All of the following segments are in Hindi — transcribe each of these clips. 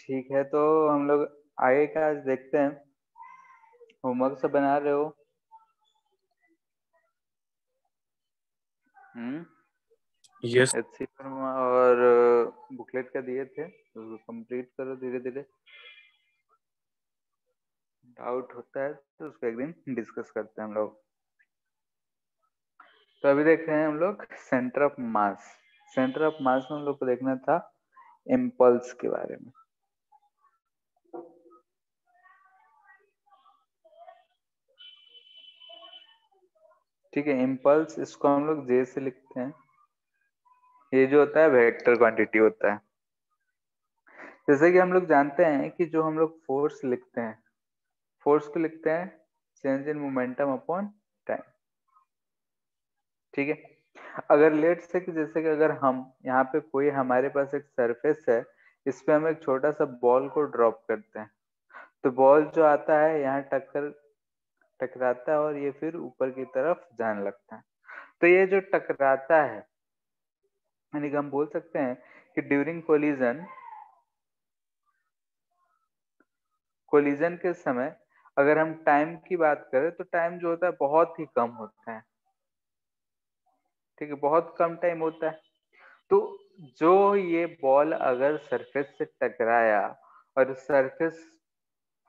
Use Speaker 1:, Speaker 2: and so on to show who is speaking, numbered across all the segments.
Speaker 1: ठीक है, तो हम लोग आगे का आज देखते हैं। होमवर्क सब बना रहे हो?
Speaker 2: यस।
Speaker 1: एचसी वर्मा और बुकलेट का दिए थे, उसको कंप्लीट करो धीरे धीरे। डाउट होता है तो उसको एक दिन डिस्कस करते हैं हम लोग। तो अभी देख रहे हैं हम लोग centre of mass. Centre of mass में हम लोग को देखना था इम्पल्स के बारे में। ठीक है, इम्पल्स इसको हम लोग जे से लिखते हैं। ये जो होता है वेक्टर क्वांटिटी होता है। जैसे कि हम लोग जानते हैं कि जो हम लोग फोर्स लिखते हैं, फोर्स को लिखते हैं change in momentum upon time. ठीक है, अगर लेट से कि जैसे कि अगर हम यहाँ पे कोई हमारे पास एक सरफेस है, इस पे हम एक छोटा सा बॉल को ड्रॉप करते हैं, तो बॉल जो आता है यहाँ टकराता है और ये फिर ऊपर की तरफ जाने लगता है। तो ये जो टकराता है, यानी कि हम बोल सकते हैं कि ड्यूरिंग कोलिजन के समय अगर हम टाइम की बात करें तो टाइम जो होता है बहुत ही कम होता है। ठीक है, बहुत कम टाइम होता है। तो जो ये बॉल अगर सरफेस से टकराया और सरफेस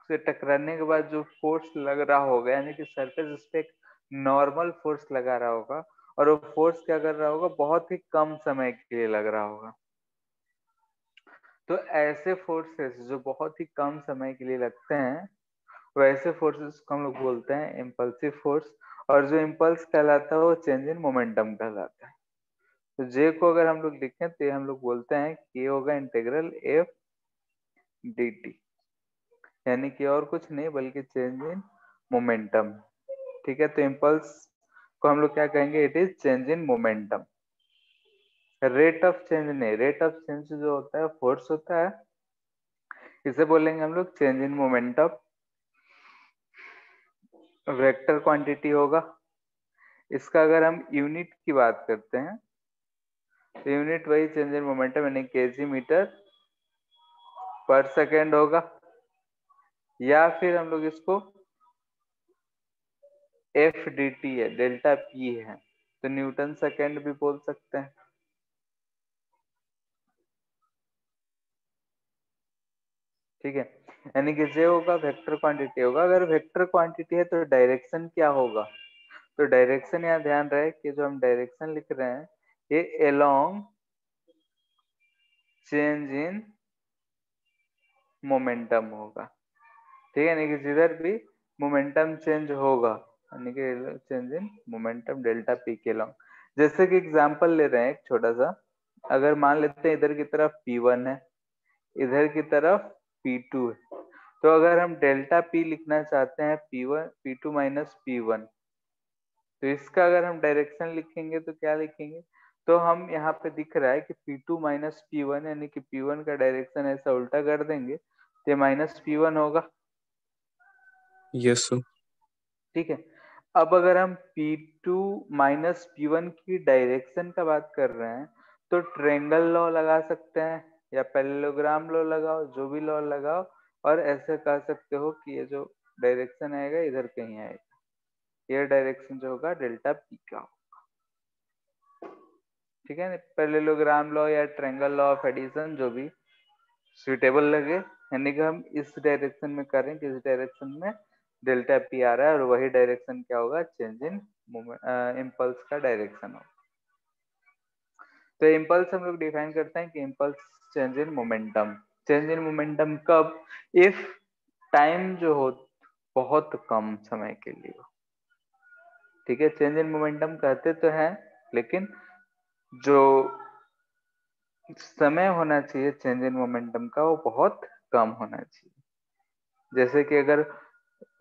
Speaker 1: से टकराने के बाद जो फोर्स लग रहा होगा, यानी कि सरफेस उस पे एक नॉर्मल फोर्स लगा रहा होगा, और वो फोर्स क्या कर रहा होगा, बहुत ही कम समय के लिए लग रहा होगा। तो ऐसे फोर्सेस जो बहुत ही कम समय के लिए लगते हैं, वैसे फोर्सेस को हम लोग बोलते हैं इम्पल्सिव फोर्स। और जो इम्पल्स कहलाता है वो चेंज इन मोमेंटम कहलाता है। तो जे को अगर हम लोग लिखें तो ये हम लोग बोलते हैं कि ये होगा इंटीग्रल एफ डी टी, यानी कि और कुछ नहीं बल्कि चेंज इन मोमेंटम। ठीक है, तो इम्पल्स को हम लोग क्या कहेंगे, it is change in momentum. Rate of change नहीं, रेट ऑफ चेंज जो होता है फोर्स होता है, इसे बोलेंगे हम लोग change in momentum. Vector quantity होगा। इसका अगर हम यूनिट की बात करते हैं तो यूनिट वही चेंज इन मोमेंटम यानी केजी मीटर पर सेकेंड होगा, या फिर हम लोग इसको एफ डी टी है, डेल्टा पी है, तो न्यूटन सेकेंड भी बोल सकते हैं। ठीक है, यानी कि जे होगा वेक्टर क्वांटिटी होगा। अगर वेक्टर क्वांटिटी है तो डायरेक्शन क्या होगा, तो डायरेक्शन यहाँ ध्यान रहे कि जो हम डायरेक्शन लिख रहे हैं ये एलोंग चेंज इन मोमेंटम होगा। ठीक है, यानी कि जिधर भी मोमेंटम चेंज होगा, यानी कि change in momentum delta P के लॉन्ग। जैसे कि एग्जांपल ले रहे हैं एक छोटा सा, अगर मान लेते हैं इधर की तरफ P1 है, इधर की तरफ P2 है, तो अगर हम डेल्टा P लिखना चाहते हैं P1 P2 माइनस P1, तो इसका अगर हम डायरेक्शन लिखेंगे तो क्या लिखेंगे, तो हम यहाँ पे दिख रहा है कि P2 माइनस P1, यानी कि P1 का डायरेक्शन ऐसा उल्टा कर देंगे तो ये माइनस P1 होगा।
Speaker 2: Yes sir.
Speaker 1: ठीक है, अब अगर हम P2 माइनस P1 की डायरेक्शन का बात कर रहे हैं तो ट्रेंगल लॉ लगा सकते हैं या पैरेललोग्राम लॉ लगाओ, जो भी लॉ लगाओ, और ऐसे कह सकते हो कि ये जो डायरेक्शन आएगा इधर कहीं आएगा, ये डायरेक्शन जो होगा डेल्टा पी का होगा। ठीक है, पैरेललोग्राम लॉ या ट्रेंगल लॉ ऑफ एडिशन जो भी सुइटेबल लगे, यानी कि हम इस डायरेक्शन में करें कि इस डायरेक्शन में डेल्टा पी आ रहा है और वही डायरेक्शन क्या होगा, चेंज इन इम्पल्स का डायरेक्शन होगा। तो इम्पल्स हम लोग डिफाइन करते हैं कि impulse change in momentum. Change in momentum कब, इफ टाइम जो हो बहुत कम समय के लिए हो। ठीक है, चेंज इन मोमेंटम कहते तो हैं, लेकिन जो समय होना चाहिए चेंज इन मोमेंटम का वो बहुत कम होना चाहिए। जैसे कि अगर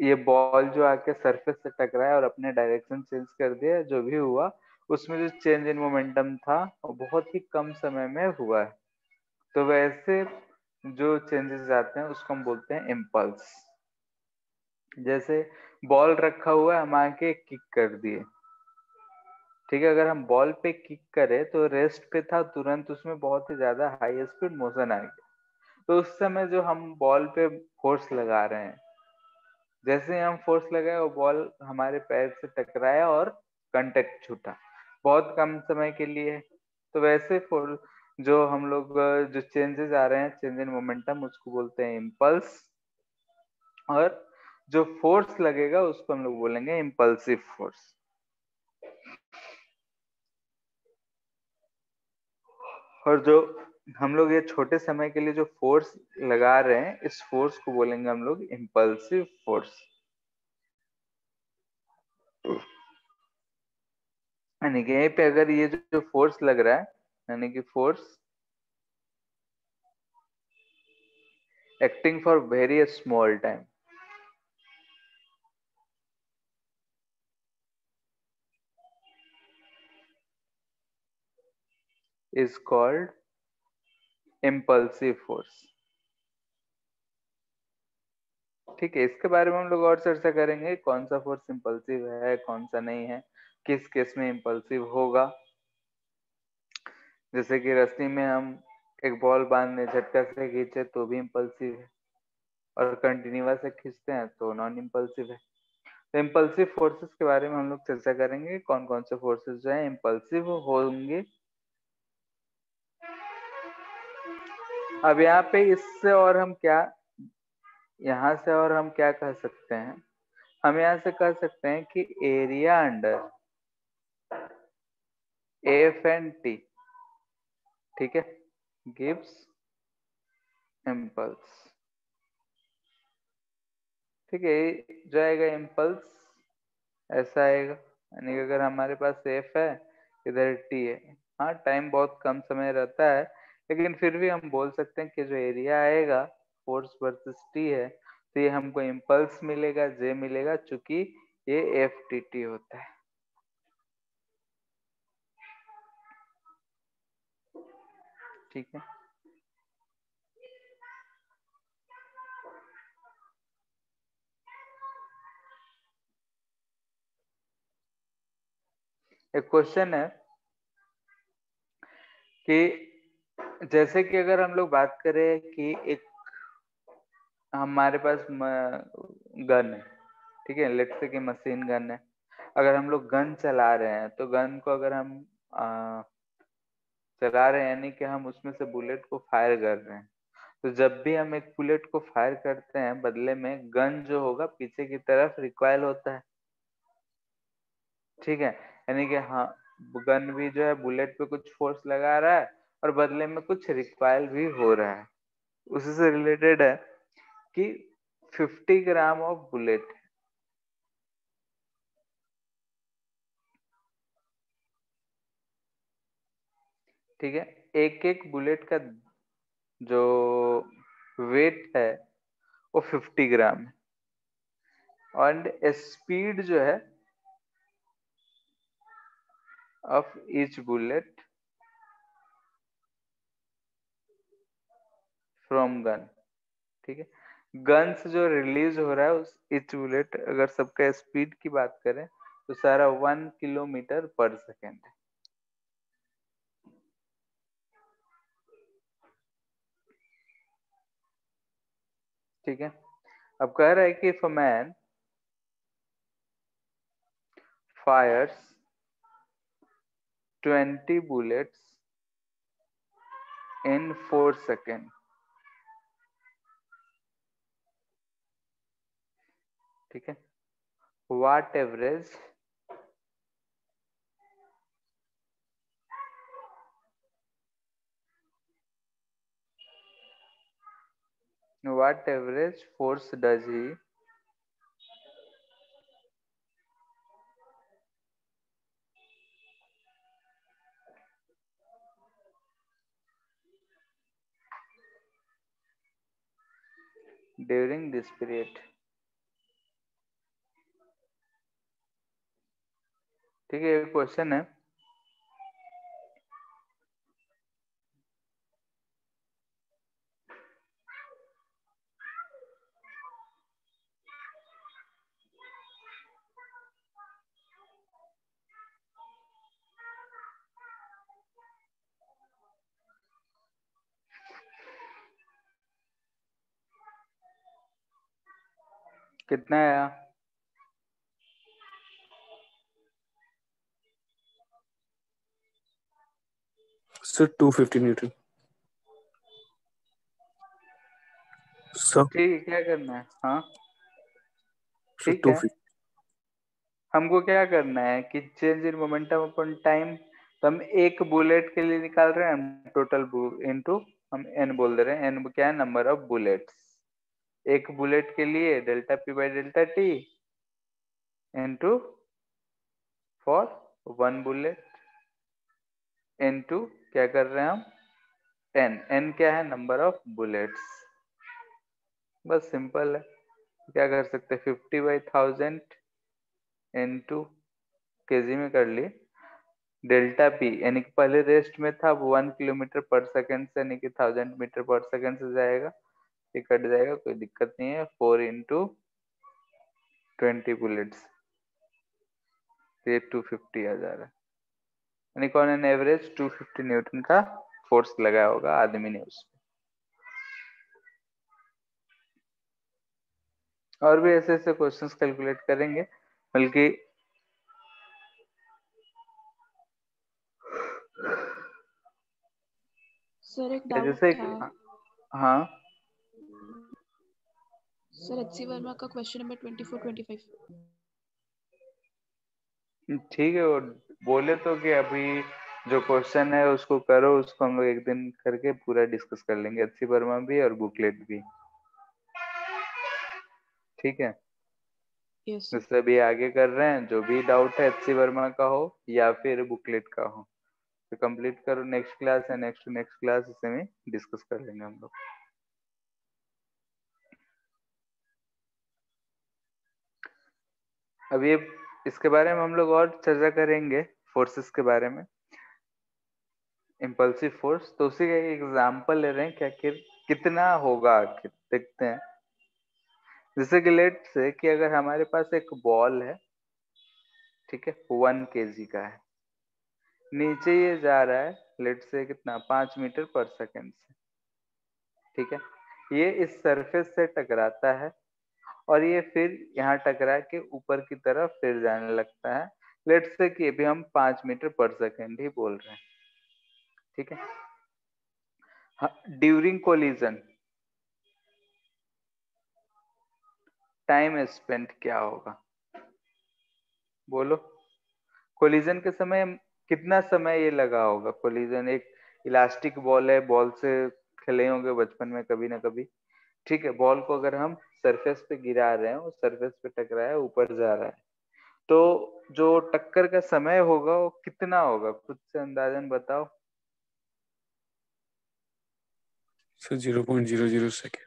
Speaker 1: ये बॉल जो आके सरफेस से टकराया और अपने डायरेक्शन चेंज कर दिया, जो भी हुआ उसमें जो चेंज इन मोमेंटम था वो बहुत ही कम समय में हुआ है। तो वैसे जो चेंजेस आते हैं उसको हम बोलते हैं इम्पल्स। जैसे बॉल रखा हुआ है, हम आके किक कर दिए। ठीक है, अगर हम बॉल पे किक करें तो रेस्ट पे था, तुरंत उसमें बहुत ही ज्यादा हाई स्पीड मोशन आ गया, तो उस समय जो हम बॉल पे फोर्स लगा रहे हैं, जैसे ही हम फोर्स लगाए वो बॉल हमारे पैर से टकराया और कांटेक्ट छूटा, बहुत कम समय के लिए है। तो वैसे फोर्स जो हम लोग जो चेंजेस आ रहे हैं, चेंज इन मोमेंटम, उसको बोलते हैं इम्पल्स। और जो फोर्स लगेगा उसको हम लोग बोलेंगे इम्पल्सिव फोर्स। और जो हम लोग ये छोटे समय के लिए जो फोर्स लगा रहे हैं, इस फोर्स को बोलेंगे हम लोग इम्पल्सिव फोर्स। यानी कि यहीं पे अगर ये जो फोर्स लग रहा है, यानी कि force acting for very small time is called impulsive force। ठीक है, इसके बारे में हम लोग और चर्चा करेंगे, कौन सा फोर्स इम्पल्सिव है, कौन सा नहीं है, किस केस में इम्पल्सिव होगा। जैसे कि रस्सी में हम एक बॉल बांधने झटका से खींचे तो भी इम्पल्सिव है, और कंटिन्यूअस से खींचते हैं तो नॉन इम्पल्सिव है। तो इम्पल्सिव फोर्सेस के बारे में हम लोग चर्चा करेंगे, कौन कौन से फोर्सेस जो है इम्पल्सिव होंगे। अब यहाँ पे इससे और हम क्या, यहाँ से और हम क्या कह सकते हैं, हम यहाँ से कह सकते हैं कि area under F and T, ठीक है, गिव्स इम्पल्स। ठीक है, जो आएगा इम्पल्स ऐसा आएगा, यानी कि अगर हमारे पास एफ है, इधर टी है, हाँ टाइम बहुत कम समय रहता है, लेकिन फिर भी हम बोल सकते हैं कि जो एरिया आएगा फोर्स वर्सेस टी है, तो ये हमको इम्पल्स मिलेगा, जे मिलेगा, चूंकि ये एफ टी टी होता है। ठीक है, एक क्वेश्चन है कि जैसे कि अगर हम लोग बात करें कि एक हमारे पास गन है, ठीक है, लेट्स से कि मशीन गन है। अगर हम लोग गन चला रहे हैं तो गन को अगर हम चला रहे हैं, यानी कि हम उसमें से बुलेट को फायर कर रहे हैं, तो जब भी हम एक बुलेट को फायर करते हैं, बदले में गन जो होगा पीछे की तरफ रिकॉइल होता है। ठीक है, यानी कि हाँ, गन भी जो है बुलेट पे कुछ फोर्स लगा रहा है और बदले में कुछ रिकॉइल भी हो रहा है। उसी से रिलेटेड है कि 50 ग्राम ऑफ बुलेट, ठीक है, एक एक बुलेट का जो वेट है वो 50 ग्राम है, और स्पीड जो है of each bullet from gun. ठीक है, गन से जो रिलीज हो रहा है उस ईच बुलेट, अगर सबका स्पीड की बात करें तो सारा 1 किलोमीटर पर सेकेंड है। ठीक है, अब कह रहा है कि if a man fires 20 bullets in 4 seconds, ठीक है, what average force does he during this period। ठीक है, एक क्वेश्चन है कितना आया?
Speaker 2: Sir 250 Newton. सर
Speaker 1: ठीक है, क्या करना है? हाँ
Speaker 2: सर
Speaker 1: ठीक है,
Speaker 2: 250।
Speaker 1: हमको क्या करना है कि change in momentum upon time, तो हम एक बुलेट के लिए निकाल रहे हैं, हम टोटल इनटू हम एन बोल दे रहे हैं। एन क्या है? Number of bullets. एक बुलेट के लिए delta P by delta T into for one bullet into क्या कर रहे हैं हम? एन। एन क्या है? Number of bullets. बस सिंपल है। क्या कर सकते हैं? 50/1000 इनटू केजी में कर लिए। डेल्टा पी यानी कि पहले रेस्ट में था, वो 1 किलोमीटर पर सेकंड से यानी कि 1000 मीटर पर सेकंड से जाएगा, ये कट जाएगा, कोई दिक्कत नहीं है। 4 × 20 बुलेट्स, ये 250 आ जा रहा है। यानी कि ऑन एन एवरेज 250 न्यूटन का फोर्स लगाया होगा आदमी ने उस पे। और भी ऐसे ऐसे क्वेश्चंस कैलकुलेट करेंगे, बल्कि
Speaker 3: सर एक डाउट
Speaker 1: जैसे
Speaker 3: था।
Speaker 1: हाँ
Speaker 3: सर एचसी वर्मा का क्वेश्चन नंबर 24-25।
Speaker 1: ठीक है, वो बोले तो कि अभी जो क्वेश्चन है उसको करो, उसको हम लोग एक दिन करके पूरा डिस्कस कर लेंगे, अच्छी वर्मा भी और बुकलेट भी। ठीक है,
Speaker 3: यस
Speaker 1: जैसे अभी आगे कर रहे हैं, जो भी डाउट है अच्छी वर्मा का हो या फिर बुकलेट का हो तो कंप्लीट करो। नेक्स्ट क्लास है, नेक्स्ट टू नेक्स्ट क्लास इसे में डिस्कस कर लेंगे हम लोग। अब ये इसके बारे में हम लोग और चर्चा करेंगे, फोर्सेस के बारे में, इम्पल्सिव फोर्स। तो उसी का एक एग्जांपल ले रहे हैं कि आखिर कितना होगा, आखिर देखते हैं। जैसे कि लेट से कि अगर हमारे पास एक बॉल है, ठीक है, 1 kg का है, नीचे ये जा रहा है लेट से कितना, 5 मीटर पर सेकंड से, ठीक है। ये इस सरफेस से टकराता है और ये फिर यहाँ टकरा के ऊपर की तरफ फिर जाने लगता है। लेट से कि अभी हम 5 मीटर पर सेकंड ही बोल रहे हैं, ठीक है। ड्यूरिंग कोलिजन टाइम स्पेंट क्या होगा? बोलो, कोलिजन के समय कितना समय ये लगा होगा? कोलिजन, एक इलास्टिक बॉल है, बॉल से खेले होंगे बचपन में कभी ना कभी, ठीक है। बॉल को अगर हम सरफेस पे गिरा रहे हैं, वो सरफेस पे टकराया है, ऊपर जा रहा है, तो जो टक्कर का समय होगा वो कितना होगा? खुद से अंदाजन बताओ।
Speaker 2: Sir 0.00 second.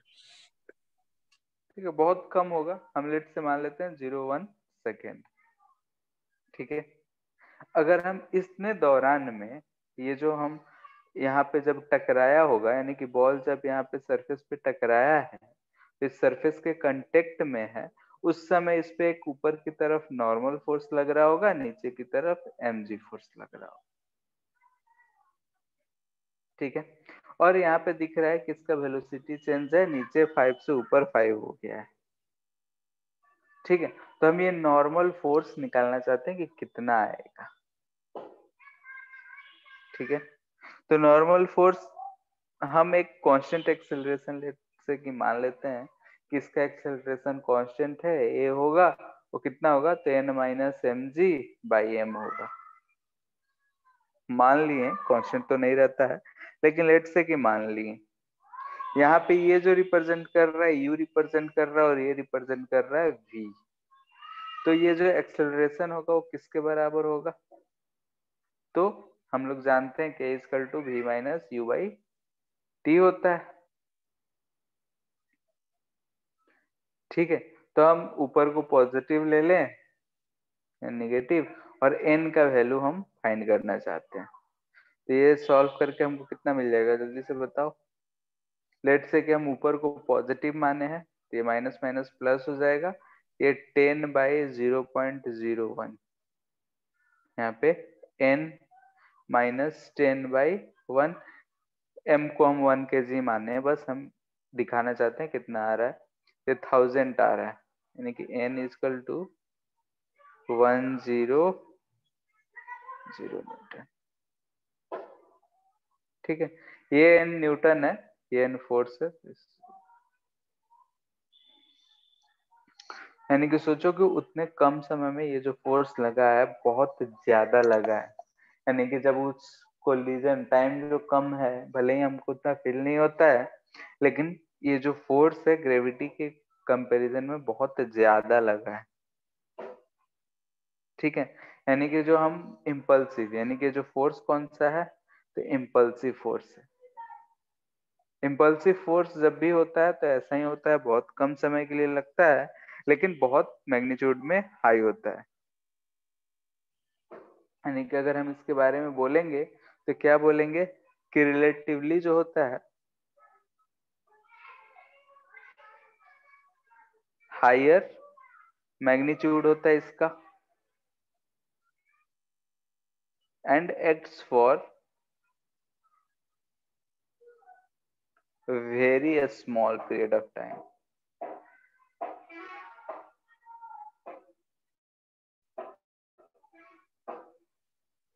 Speaker 1: ठीक है, बहुत कम होगा, हम लेट से मान लेते हैं 0.1 सेकेंड, ठीक है। अगर हम इतने दौरान में ये जो हम यहाँ पे जब टकराया होगा, यानी कि बॉल जब यहाँ पे सरफेस पे टकराया है, तो इस सरफेस के कांटेक्ट में है, उस समय इस पे एक ऊपर की तरफ नॉर्मल फोर्स लग रहा होगा, नीचे की तरफ mg फोर्स लग रहा होगा, ठीक है। और यहाँ पे दिख रहा है कि इसका वेलोसिटी चेंज है, नीचे 5 से ऊपर 5 हो गया है, ठीक है। तो हम ये नॉर्मल फोर्स निकालना चाहते हैं कि कितना आएगा, ठीक है। तो नॉर्मल फोर्स हम एक कांस्टेंट एक्सेलरेशन से कि मान लेते हैं कि इसका एक्सेलरेशन कांस्टेंट है, ए होगा, वो कितना होगा? तो n minus M G by M होगा। मान लिए, कांस्टेंट तो नहीं रहता है, लेकिन लेट से कि मान लिए। यहाँ पे ये जो रिप्रेजेंट कर रहा है यू रिप्रेजेंट कर रहा है, और ये रिप्रेजेंट कर रहा है वी। तो ये जो एक्सेलरेशन होगा वो किसके बराबर होगा? तो हम लोग जानते हैं k equal to V minus U by T होता है, ठीक है। तो हम ऊपर को पॉजिटिव ले लें या निगेटिव, और n का वैल्यू हम फाइंड करना चाहते हैं। तो ये सॉल्व करके हमको कितना मिल जाएगा, जल्दी से बताओ। लेट से कि हम ऊपर को पॉजिटिव माने हैं, तो ये माइनस माइनस प्लस हो जाएगा, ये 10/0.01, यहाँ पे n माइनस 10/1, m को हम 1 kg माने हैं, बस हम दिखाना चाहते हैं कितना आ रहा है, ये 1000 आ रहा है, यानी कि n इक्वल टू 100 न्यूटन। ठीक है, ये n न्यूटन है, ये n फोर्स है। यानी कि सोचो कि उतने कम समय में ये जो फोर्स लगा है बहुत ज्यादा लगा है। यानी कि जब उस कोलिजन टाइम जो कम है, भले ही हमको उतना फील नहीं होता है, लेकिन ये जो फोर्स है ग्रेविटी के कंपैरिजन में बहुत ज्यादा लगा है। ठीक है, यानी कि जो हम इम्पल्सिव, यानी कि जो फोर्स कौन सा है, तो इम्पल्सिव फोर्स है। इम्पल्सिव फोर्स जब भी होता है तो ऐसा ही होता है, बहुत कम समय के लिए लगता है लेकिन बहुत मैग्नीट्यूड में हाई होता है। यानी कि अगर हम इसके बारे में बोलेंगे तो क्या बोलेंगे कि रिलेटिवली जो होता है हायर मैग्नीट्यूड होता है इसका, and acts for very small period of time.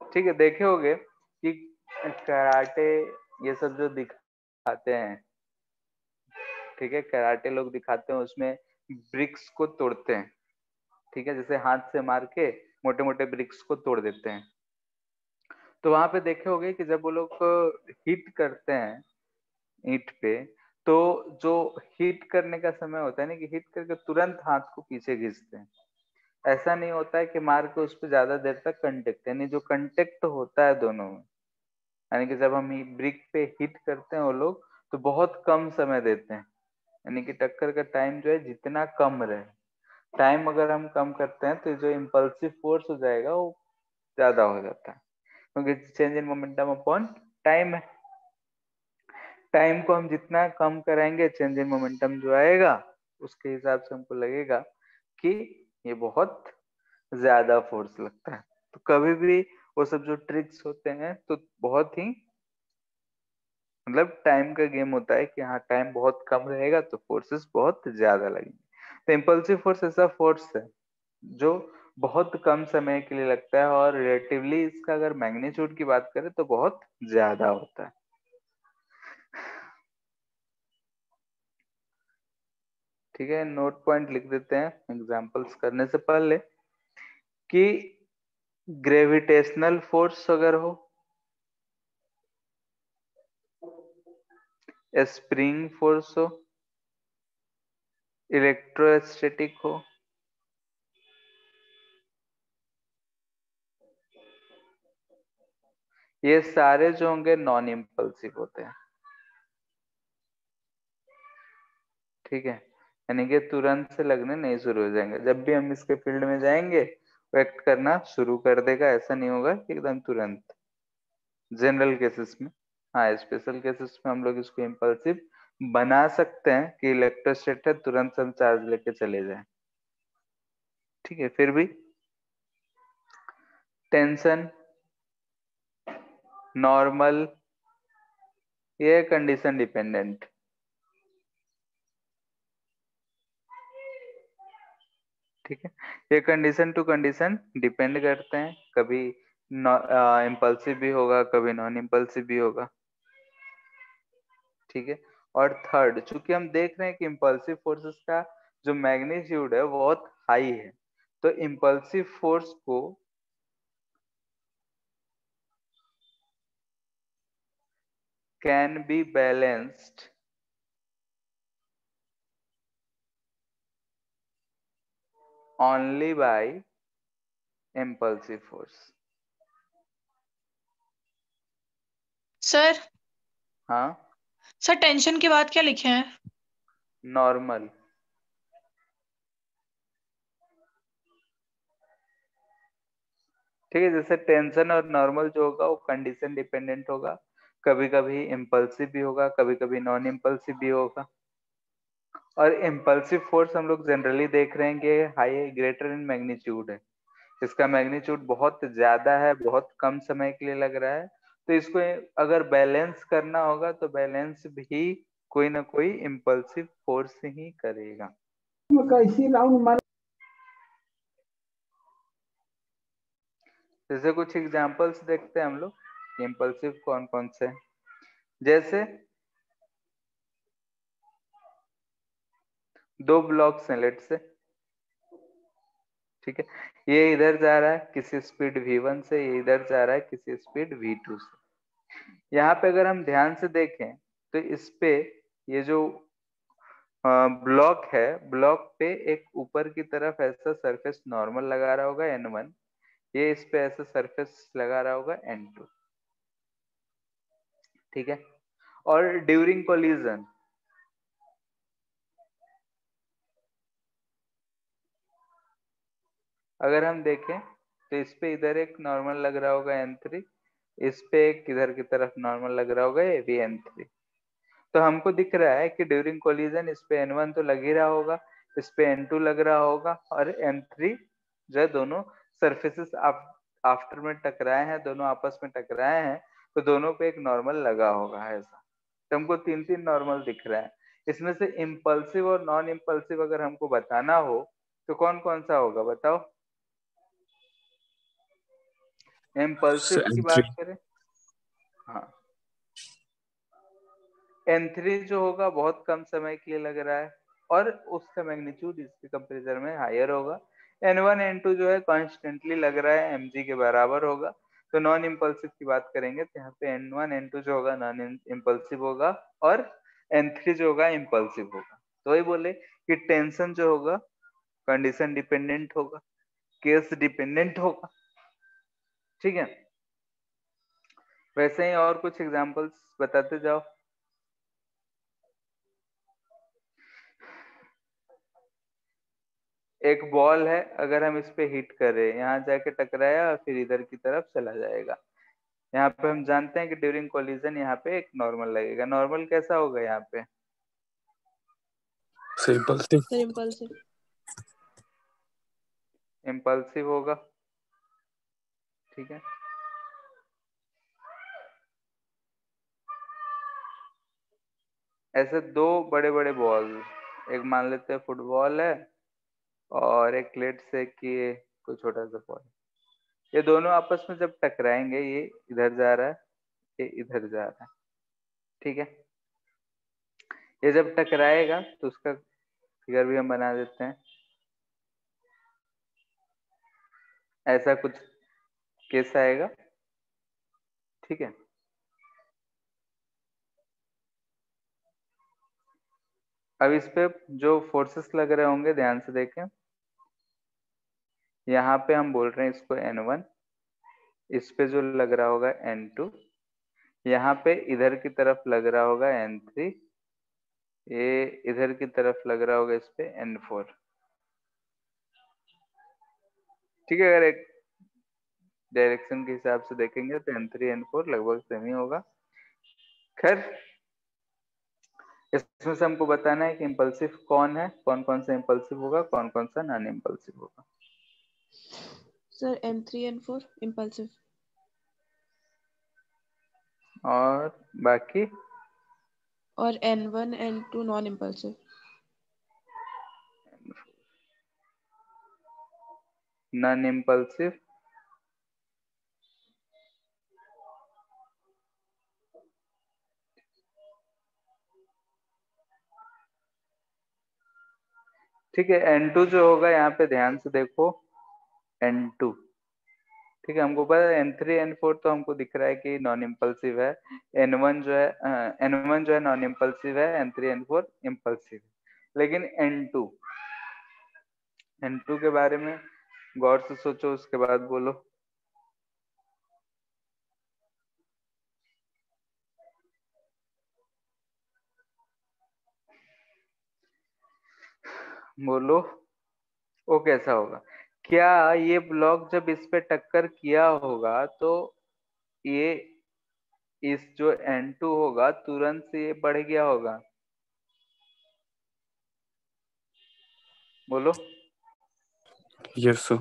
Speaker 1: ठीक है, देखे होगे कि कराटे ये सब जो दिखाते हैं, ठीक है, कराटे लोग दिखाते हैं उसमें ब्रिक्स को तोड़ते हैं। ठीक है, जैसे हाथ से मार के मोटे मोटे ब्रिक्स को तोड़ देते हैं। तो वहां पे देखे होगे कि जब वो लोग हिट करते हैं ईंट पे, तो जो हिट करने का समय होता है ना, कि हिट करके तुरंत हाथ को पीछे खींचते हैं। ऐसा नहीं होता है कि मार के उस पर ज्यादा देर तक कंटेक्ट, यानी जो कंटेक्ट होता है दोनों में, यानी कि जब हम ब्रिक पे हिट करते हैं वो लोग तो बहुत कम समय देते हैं। यानी कि टक्कर का टाइम जो है जितना कम रहे, टाइम अगर हम कम करते हैं तो जो इम्पल्सिव फोर्स हो जाएगा वो ज्यादा हो जाता है, क्योंकि change in momentum upon time है। टाइम को हम जितना कम कराएंगे चेंज इन मोमेंटम जो आएगा उसके हिसाब से हमको लगेगा कि ये बहुत ज्यादा फोर्स लगता है। तो कभी भी वो सब जो ट्रिक्स होते हैं तो बहुत ही मतलब टाइम का गेम होता है कि हाँ टाइम बहुत कम रहेगा तो फोर्सेस बहुत ज्यादा लगेंगे। तो इम्पल्सिव फोर्स ऐसा फोर्स है जो बहुत कम समय के लिए लगता है और रिलेटिवली इसका अगर मैग्नीट्यूड की बात करें तो बहुत ज्यादा होता है। ठीक है, नोट पॉइंट लिख देते हैं एग्जांपल्स करने से पहले कि ग्रेविटेशनल फोर्स अगर हो, स्प्रिंग फोर्स हो, इलेक्ट्रोस्टैटिक हो, ये सारे जो होंगे नॉन इम्पल्सिव होते हैं। ठीक है, यानी कि तुरंत से लगने नहीं शुरू हो जाएंगे। जब भी हम इसके फील्ड में जाएंगे वो एक्ट करना शुरू कर देगा, ऐसा नहीं होगा कि एकदम तुरंत। जनरल केसेस में, हाँ स्पेशल केसेस में हम लोग इसको इम्पल्सिव बना सकते हैं कि इलेक्ट्रोस्टैट है तुरंत हम चार्ज लेके चले जाएं। ठीक है, फिर भी टेंशन नॉर्मल ये कंडीशन डिपेंडेंट। ठीक है, ये कंडीशन टू कंडीशन डिपेंड करते हैं, कभी इम्पल्सिव भी होगा कभी नॉन इम्पल्सिव भी होगा। ठीक है, और थर्ड, चूंकि हम देख रहे हैं कि इम्पल्सिव फोर्सेस का जो मैग्नीट्यूड है वो बहुत हाई है, तो इम्पल्सिव फोर्स को can be balanced only by impulsive force।
Speaker 4: Sir
Speaker 1: हाँ,
Speaker 4: सर टेंशन के बाद क्या लिखे हैं?
Speaker 1: नॉर्मल। ठीक है, जैसे टेंशन और नॉर्मल जो होगा वो कंडीशन डिपेंडेंट होगा, कभी कभी इम्पल्सिव भी होगा कभी कभी नॉन इम्पल्सिव भी होगा। और इम्पल्सिव फोर्स हम लोग जनरली देख रहे हैं कि हाई ग्रेटर इन मैग्नीट्यूड है, इसका मैग्नीट्यूड बहुत ज्यादा है, बहुत कम समय के लिए लग रहा है। तो इसको अगर बैलेंस करना होगा तो बैलेंस भी कोई ना कोई इम्पल्सिव फोर्स ही करेगा।
Speaker 5: कैसी राउंड मार।
Speaker 1: जैसे कुछ एग्जांपल्स देखते हैं हम लोग इम्पल्सिव कौन कौन से हैं। जैसे दो ब्लॉक्स हैं लेट से, ठीक है, ये इधर जा रहा है किसी स्पीड v1 से, ये इधर जा रहा है किसी स्पीड v2 से। यहाँ पे अगर हम ध्यान से देखें तो इस पे ये जो ब्लॉक है, ब्लॉक पे एक ऊपर की तरफ ऐसा सरफेस नॉर्मल लगा रहा होगा n1, ये इस पे ऐसा सरफेस लगा रहा होगा n2, ठीक है। और ड्यूरिंग कोलिजन अगर हम देखें तो इस पे इधर एक नॉर्मल लग रहा होगा n3, इस पे एक इधर की तरफ नॉर्मल लग रहा होगा ये भी n3। तो हमको दिख रहा है कि ड्यूरिंग कोलिजन इस पे n1 तो लग ही रहा होगा, इस पे n2 लग रहा होगा, और n3 जो है दोनों सरफेसेस आफ्टर में टकराए हैं, दोनों आपस में टकराए हैं, तो दोनों पे एक नॉर्मल लगा होगा ऐसा। तो हमको तीन तीन नॉर्मल दिख रहा है। इसमें से इम्पल्सिव और नॉन इम्पल्सिव अगर हमको बताना हो तो कौन कौन सा होगा बताओ। इम्पल्सिव की
Speaker 2: N3.
Speaker 1: बात करें, हाँ, n3 जो होगा बहुत कम समय के लिए लग रहा है और उसका मैग्नीट्यूड इसके कंपेरिजन में हायर होगा। n1 n2 जो है कॉन्स्टेंटली लग रहा है, mg के बराबर होगा। तो नॉन इम्पल्सिव की बात करेंगे तो यहाँ पे n1 n2 जो होगा नॉन इम्पल्सिव होगा और n3 जो होगा इम्पल्सिव होगा। तो वही बोले कि टेंशन जो होगा कंडीशन डिपेंडेंट होगा, केस डिपेंडेंट होगा, ठीक है। वैसे ही और कुछ एग्जांपल्स बताते जाओ। एक बॉल है, अगर हम इस पे हिट करें, यहाँ जाके टकराया और फिर इधर की तरफ चला जाएगा। यहाँ पे हम जानते हैं कि ड्यूरिंग कोलिजन यहाँ पे एक नॉर्मल लगेगा। नॉर्मल कैसा होगा यहाँ पे?
Speaker 2: So impulsive.
Speaker 3: Sir impulsive.
Speaker 1: Impulsive होगा, ठीक है। ऐसे दो बड़े बड़े बॉल, एक मान लेते हैं फुटबॉल है और एक लेट से कि कोई छोटा सा बॉल, ये दोनों आपस में जब टकराएंगे, ये इधर जा रहा है, ये इधर जा रहा है, ठीक है। ये जब टकराएगा तो उसका फिगर भी हम बना देते हैं। ऐसा कुछ केस आएगा, ठीक है। अब इस पे जो फोर्सेस लग रहे होंगे ध्यान से देखें। यहाँ पे हम बोल रहे हैं इसको n1, इस पे जो लग रहा होगा n2, यहाँ पे इधर की तरफ लग रहा होगा n3, ये इधर की तरफ लग रहा होगा इस पे n4, ठीक है। अगर एक डायरेक्शन के हिसाब से देखेंगे तो n3 n4 लगभग सेम ही होगा। खैर, इसमें से हमको बताना है कि इम्पल्सिव कौन है, कौन कौन सा इम्पल्सिव होगा, कौन कौन सा नॉन इम्पल्सिव होगा।
Speaker 3: Sir M3 N4 impulsive.
Speaker 1: और बाकी
Speaker 3: और N1 N2 non impulsive.
Speaker 1: Non impulsive, ठीक है। n2 जो होगा यहाँ पे ध्यान से देखो, n2, ठीक है। हमको पता है n3 n4 तो हमको दिख रहा है कि नॉन इम्पल्सिव है, n1 जो है n1 जो है नॉन इम्पल्सिव है, n3 n4 इम्पल्सिव है। लेकिन n2 के बारे में गौर से सोचो, उसके बाद बोलो। बोलो वो कैसा होगा? क्या ये ब्लॉक जब इस पे टक्कर किया होगा तो ये इस जो n2 होगा तुरंत से ये बढ़ गया होगा? बोलो।
Speaker 2: Yes, sir.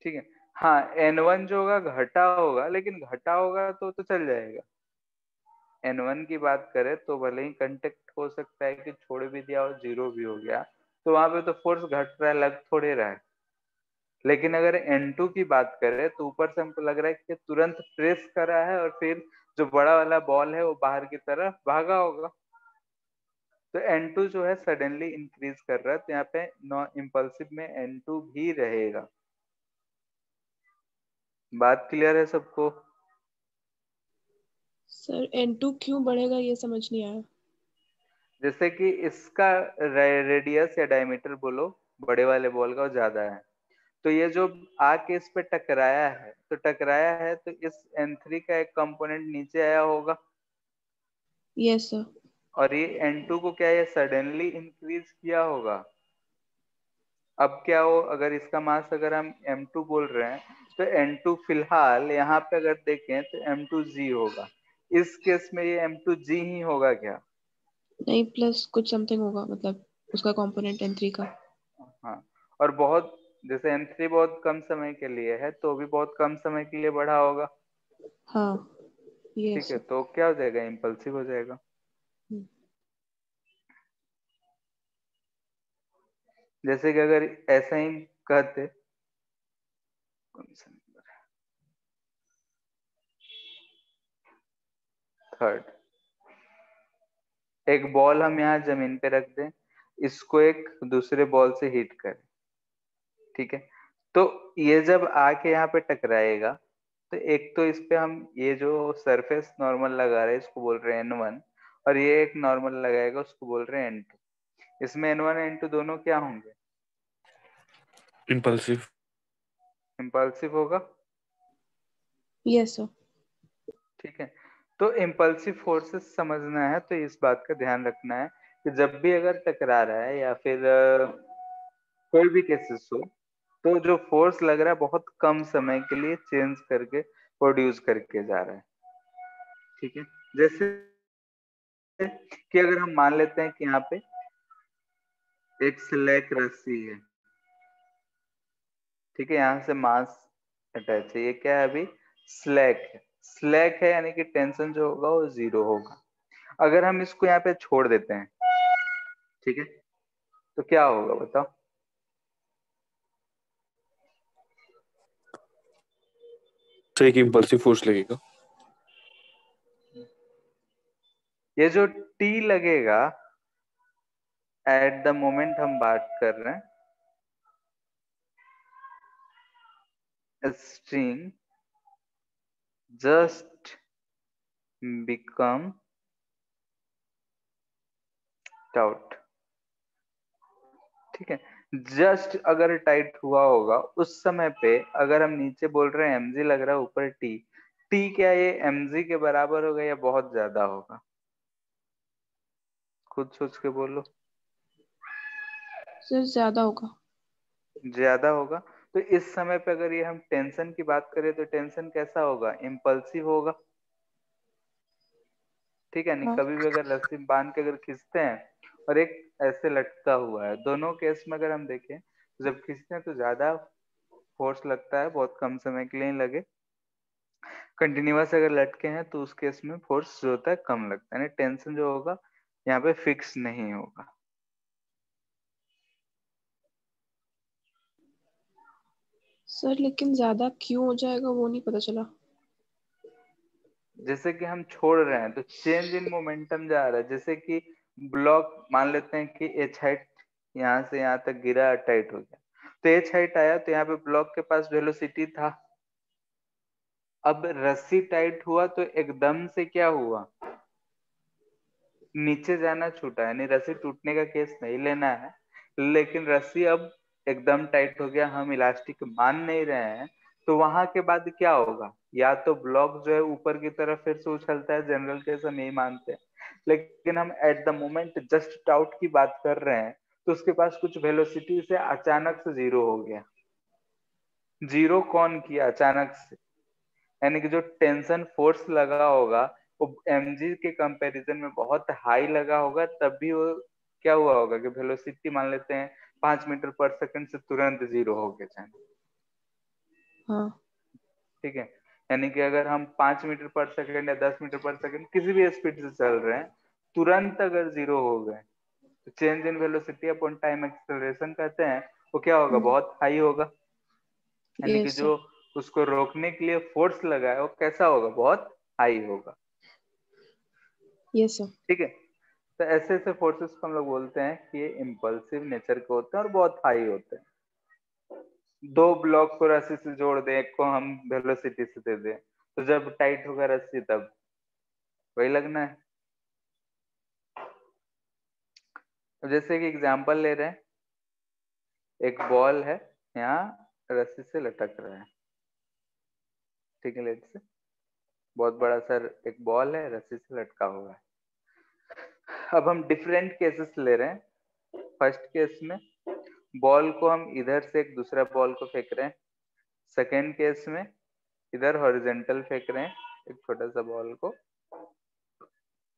Speaker 1: ठीक है, हाँ, n1 जो होगा घटा होगा, लेकिन घटा होगा तो चल जाएगा। n1 की बात करें तो भले ही कंटेक्ट हो सकता है कि छोड़ भी दिया और जीरो भी हो गया, तो वहां पे तो फोर्स घट रहा है, लग थोड़े रहा है। लेकिन अगर N2 की बात करें तो ऊपर से हमको लग रहा है कि तुरंत प्रेस करा है और फिर जो बड़ा वाला बॉल है वो बाहर की तरफ भागा होगा। तो N2 जो है सडनली इंक्रीज कर रहा है, तो यहाँ पे नॉन इम्पल्सिव में N2 भी रहेगा। बात क्लियर है सबको?
Speaker 3: सर N2 क्यों बढ़ेगा ये समझ नहीं आया।
Speaker 1: जैसे कि इसका रेडियस या डायमीटर बोलो बड़े वाले बॉल का वो ज्यादा है, तो ये जो आके इस पे टकराया है, तो टकराया है तो इस N3 का एक कंपोनेंट नीचे आया होगा,
Speaker 3: यस सर।
Speaker 1: और ये N2 को क्या ये सडनली इंक्रीज किया होगा। अब क्या हो, अगर इसका मास अगर हम M2 बोल रहे हैं तो N2 फिलहाल यहाँ पे अगर देखें तो M2G होगा। इस केस में ये M2G ही होगा क्या?
Speaker 3: नहीं, प्लस कुछ समथिंग होगा, मतलब उसका कंपोनेंट N3 का।
Speaker 1: हाँ, और बहुत जैसे M3 बहुत कम समय के लिए है तो भी बहुत कम समय के लिए बढ़ा होगा।
Speaker 3: हाँ
Speaker 1: ठीक
Speaker 3: यस
Speaker 1: है,
Speaker 3: सर।
Speaker 1: तो क्या हो जाएगा, इम्पल्सिव हो जाएगा। जैसे कि अगर ऐसा ही कहते, कौन सा नंबर है, थर्ड, एक बॉल हम यहाँ जमीन पे रख दें, इसको एक दूसरे बॉल से हिट करें, ठीक है, तो ये जब आके यहाँ पे टकराएगा तो एक तो इस पे हम ये जो सरफेस नॉर्मल लगा रहे हैं इसको बोल रहे हैं N1, और ये एक नॉर्मल लगाएगा उसको बोल रहे हैं N2। इसमें N1 N2 दोनों क्या होंगे?
Speaker 2: इम्पल्सिव।
Speaker 1: इम्पल्सिव होगा।
Speaker 3: Yes sir.
Speaker 1: ठीक है, तो इम्पल्सिव फोर्सेस समझना है तो इस बात का ध्यान रखना है कि जब भी अगर टकरा रहा है या फिर कोई भी केसेस हो, तो जो फोर्स लग रहा है बहुत कम समय के लिए चेंज करके प्रोड्यूस करके जा रहा है। ठीक है, जैसे कि अगर हम मान लेते हैं कि यहाँ पे एक स्लैक रस्सी है, ठीक है, यहाँ से मास अटैच है, ये क्या है अभी, स्लैक है। स्लैक है यानी कि टेंशन जो होगा वो 0 होगा। अगर हम इसको यहाँ पे छोड़ देते हैं, ठीक है, तो क्या होगा बताओ?
Speaker 2: तो एक इम्पल्सिव फोर्स लगेगा।
Speaker 1: ये जो T लगेगा एट द मोमेंट हम बात कर रहे हैं, string just become taut। ठीक है, जस्ट अगर टाइट हुआ होगा उस समय पे, अगर हम नीचे बोल रहे हैं mg लग रहा है, ऊपर t क्या ये mg के बराबर होगा या बहुत ज्यादा होगा? खुद सोच के बोलो।
Speaker 3: सर ज्यादा होगा।
Speaker 1: ज्यादा होगा, तो इस समय पे अगर ये हम टेंशन की बात करें तो टेंशन कैसा होगा, इम्पल्सिव होगा। ठीक है, नहीं
Speaker 3: हाँ
Speaker 1: कभी भी अगर रस्सी बांध के अगर खींचते हैं और एक ऐसे लटका हुआ है, दोनों केस में अगर हम देखें तो जब खींचते हैं तो ज्यादा फोर्स लगता है, बहुत कम समय के लिए ही लगे। कंटिन्यूअस अगर लटके हैं तो उस केस में फोर्स जो होता है कम लगता है, यानी टेंशन जो होगा यहाँ पे फिक्स नहीं होगा।
Speaker 3: सर, लेकिन ज्यादा क्यों हो जाएगा वो नहीं पता चला।
Speaker 1: जैसे कि हम छोड़ रहे हैं तो चेंज इन मोमेंटम जा रहा है, जैसे कि ब्लॉक मान लेते हैं कि एच हाइट यहाँ से यहाँ तक गिरा, टाइट हो गया, तो एच हाइट आया तो यहाँ पे ब्लॉक के पास वेलोसिटी था। अब रस्सी टाइट हुआ तो एकदम से क्या हुआ, नीचे जाना छूटा, यानी रस्सी टूटने का केस नहीं लेना है, लेकिन रस्सी अब एकदम टाइट हो गया, हम इलास्टिक मान नहीं रहे हैं, तो वहां के बाद क्या होगा, या तो ब्लॉक जो है ऊपर की तरफ फिर से उछलता है, जनरल केस हम यही मानते हैं, लेकिन हम at the moment just out की बात कर रहे हैं तो उसके पास कुछ वेलोसिटी से अचानक से 0 हो गया। 0 कौन किया अचानक से, यानी कि जो टेंशन फोर्स लगा होगा वो mg के कंपैरिजन में बहुत हाई लगा होगा, तब भी वो क्या हुआ होगा कि वेलोसिटी मान लेते हैं 5 मीटर पर सेकंड से तुरंत 0 हो गया जाए।
Speaker 3: हाँ
Speaker 1: ठीक है, यानी कि अगर हम 5 मीटर पर सेकंड या 10 मीटर पर सेकंड किसी भी स्पीड से चल रहे हैं, तुरंत अगर 0 हो गए change in velocity upon time acceleration कहते हैं, वो क्या होगा, बहुत हाई होगा। यानी कि
Speaker 3: यस
Speaker 1: जो उसको रोकने के लिए फोर्स लगा है वो कैसा होगा, बहुत हाई होगा।
Speaker 3: Yes sir.
Speaker 1: ठीक है, तो ऐसे ऐसे फोर्सेस को हम लोग बोलते हैं कि ये इम्पल्सिव नेचर के होते हैं और बहुत हाई होते हैं। दो ब्लॉक को रस्सी से जोड़ दे, एक को हम वेलोसिटी से दे दें, तो जब टाइट होगा रस्सी तब वही लगना है। तो जैसे कि एग्जांपल ले रहे हैं, एक बॉल है, यहाँ रस्सी से लटक रहा है। ठीक है, लेट से बहुत बड़ा सर एक बॉल है, रस्सी से लटका हुआ है। अब हम डिफरेंट केसेस ले रहे हैं। फर्स्ट केस में बॉल को हम इधर से एक दूसरा बॉल को फेंक रहे हैं। सेकेंड केस में इधर हॉरिजॉन्टल फेंक रहे हैं एक छोटा सा बॉल को,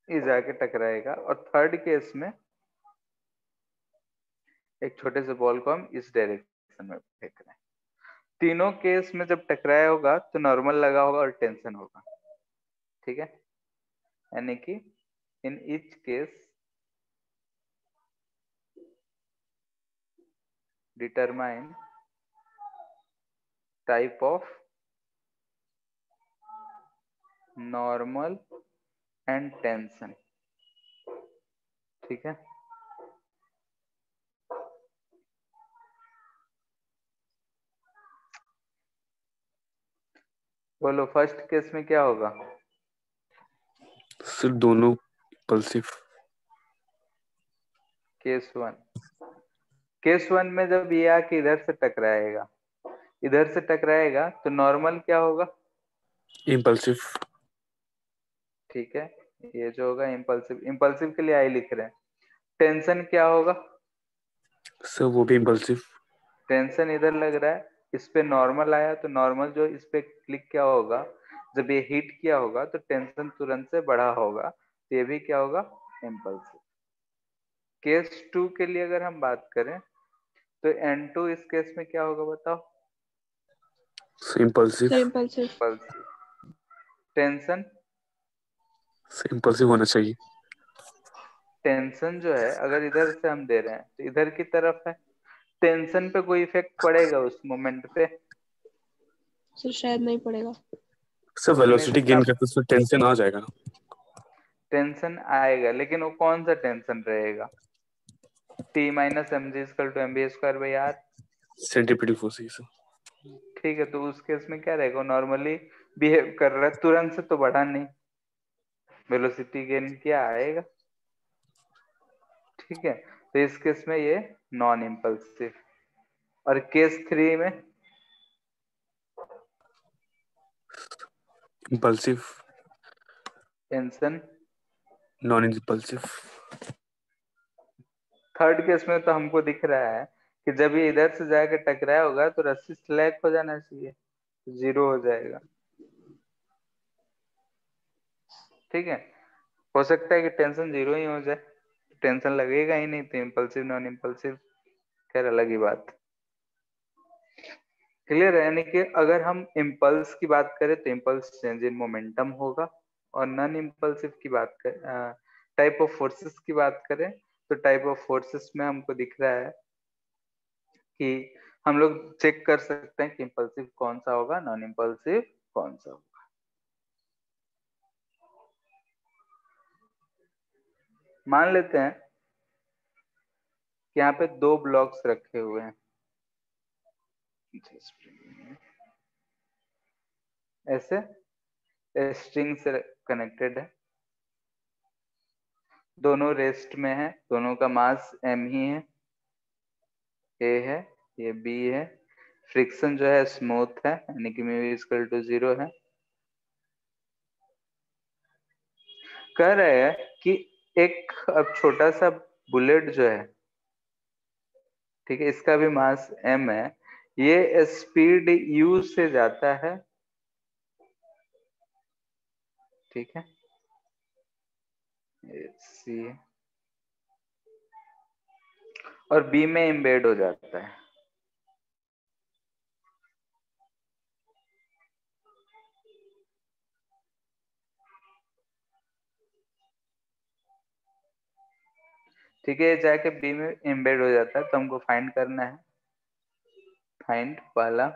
Speaker 1: ये जाके टकराएगा। और थर्ड केस में एक छोटे से बॉल को हम इस डायरेक्शन में फेंक रहे हैं। तीनों केस में जब टकराया होगा तो नॉर्मल लगा होगा और टेंशन होगा। ठीक है, यानी कि in each case determine type of normal and tension. ठीक है, बोलो फर्स्ट केस में क्या होगा।
Speaker 2: सिर्फ दोनों इम्पल्सिव।
Speaker 1: केस वन में जब ये आके इधर से टकराएगा, इधर से टकराएगा तो नॉर्मल क्या होगा,
Speaker 2: इम्पल्सिव।
Speaker 1: ठीक है, ये जो होगा इम्पल्सिव, इम्पल्सिव के लिए आई लिख रहे हैं। टेंशन क्या होगा,
Speaker 2: सर वो भी इम्पल्सिव।
Speaker 1: टेंशन इधर लग रहा है, इस पे नॉर्मल आया तो नॉर्मल जो इस पे क्लिक क्या होगा, जब ये हिट किया होगा तो टेंशन तुरंत से बढ़ा होगा, तो ये भी क्या होगा, इम्पल्सिव। केस टू के लिए अगर हम बात करें तो N2 इस केस में क्या होगा बताओ,
Speaker 2: impulsive.
Speaker 3: Sir impulsive.
Speaker 1: Impulsive. Tension,
Speaker 2: impulsive होना चाहिए।
Speaker 1: टेंशन जो है अगर इधर से हम दे रहे हैं तो इधर की तरफ है, टेंशन पे कोई इफेक्ट पड़ेगा उस मोमेंट पे,
Speaker 3: सर शायद नहीं पड़ेगा।
Speaker 2: सर
Speaker 1: लेकिन
Speaker 2: वेलोसिटी
Speaker 1: इसका
Speaker 2: गेन करते तो टेंशन आ जाएगा ना।
Speaker 1: टेंशन आएगा, लेकिन वो कौन सा टेंशन रहेगा, T minus M G equal to M B square by R.
Speaker 2: Centripetal force है सर।
Speaker 1: ठीक है, तो उस केस में क्या रहेगा, नॉर्मली बिहेव कर रहा है, तुरंत से तो बढ़ा नहीं, वेलोसिटी गेन क्या आएगा। ठीक है, तो इस केस में ये नॉन इम्पल्सिव। और केस थ्री में
Speaker 2: impulsive.
Speaker 1: Tension,
Speaker 2: non impulsive.
Speaker 1: Third case में तो हमको दिख रहा है कि जब ये इधर से जाके टकराया होगा तो रस्सी स्लैक हो जाना चाहिए, जीरो हो जाएगा। ठीक है, हो सकता है कि टेंशन जीरो ही हो जाए, टेंशन लगेगा ही नहीं, तो इम्पल्सिव नॉन इम्पल्सिव खैर अलग ही बात। क्लियर है, यानी कि अगर हम इम्पल्स की बात करें तो इम्पल्स चेंज इन मोमेंटम होगा, और नॉन इम्पल्सिव की बात करें, टाइप ऑफ फोर्सेस की बात करें तो टाइप ऑफ फोर्सेस में हमको दिख रहा है कि हम लोग चेक कर सकते हैं कि इम्पल्सिव कौन सा होगा, नॉन इम्पल्सिव कौन सा होगा। मान लेते हैं कि यहाँ पे दो ब्लॉक्स रखे हुए हैं, ऐसे स्ट्रिंग से कनेक्टेड है, दोनों रेस्ट में है, दोनों का मास m ही है, a है, ये b है, फ्रिक्शन जो है स्मूथ है, यानी कि म्यू इक्वल टू 0 है। कह रहे हैं कि एक अब छोटा सा बुलेट जो है, ठीक है, इसका भी मास m है, ये स्पीड u से जाता है, ठीक है, सी और b में एम्बेड हो जाता है। ठीक है, ये जाके बी में एम्बेड हो जाता है, तो हमको फाइंड करना है। फाइंड वाला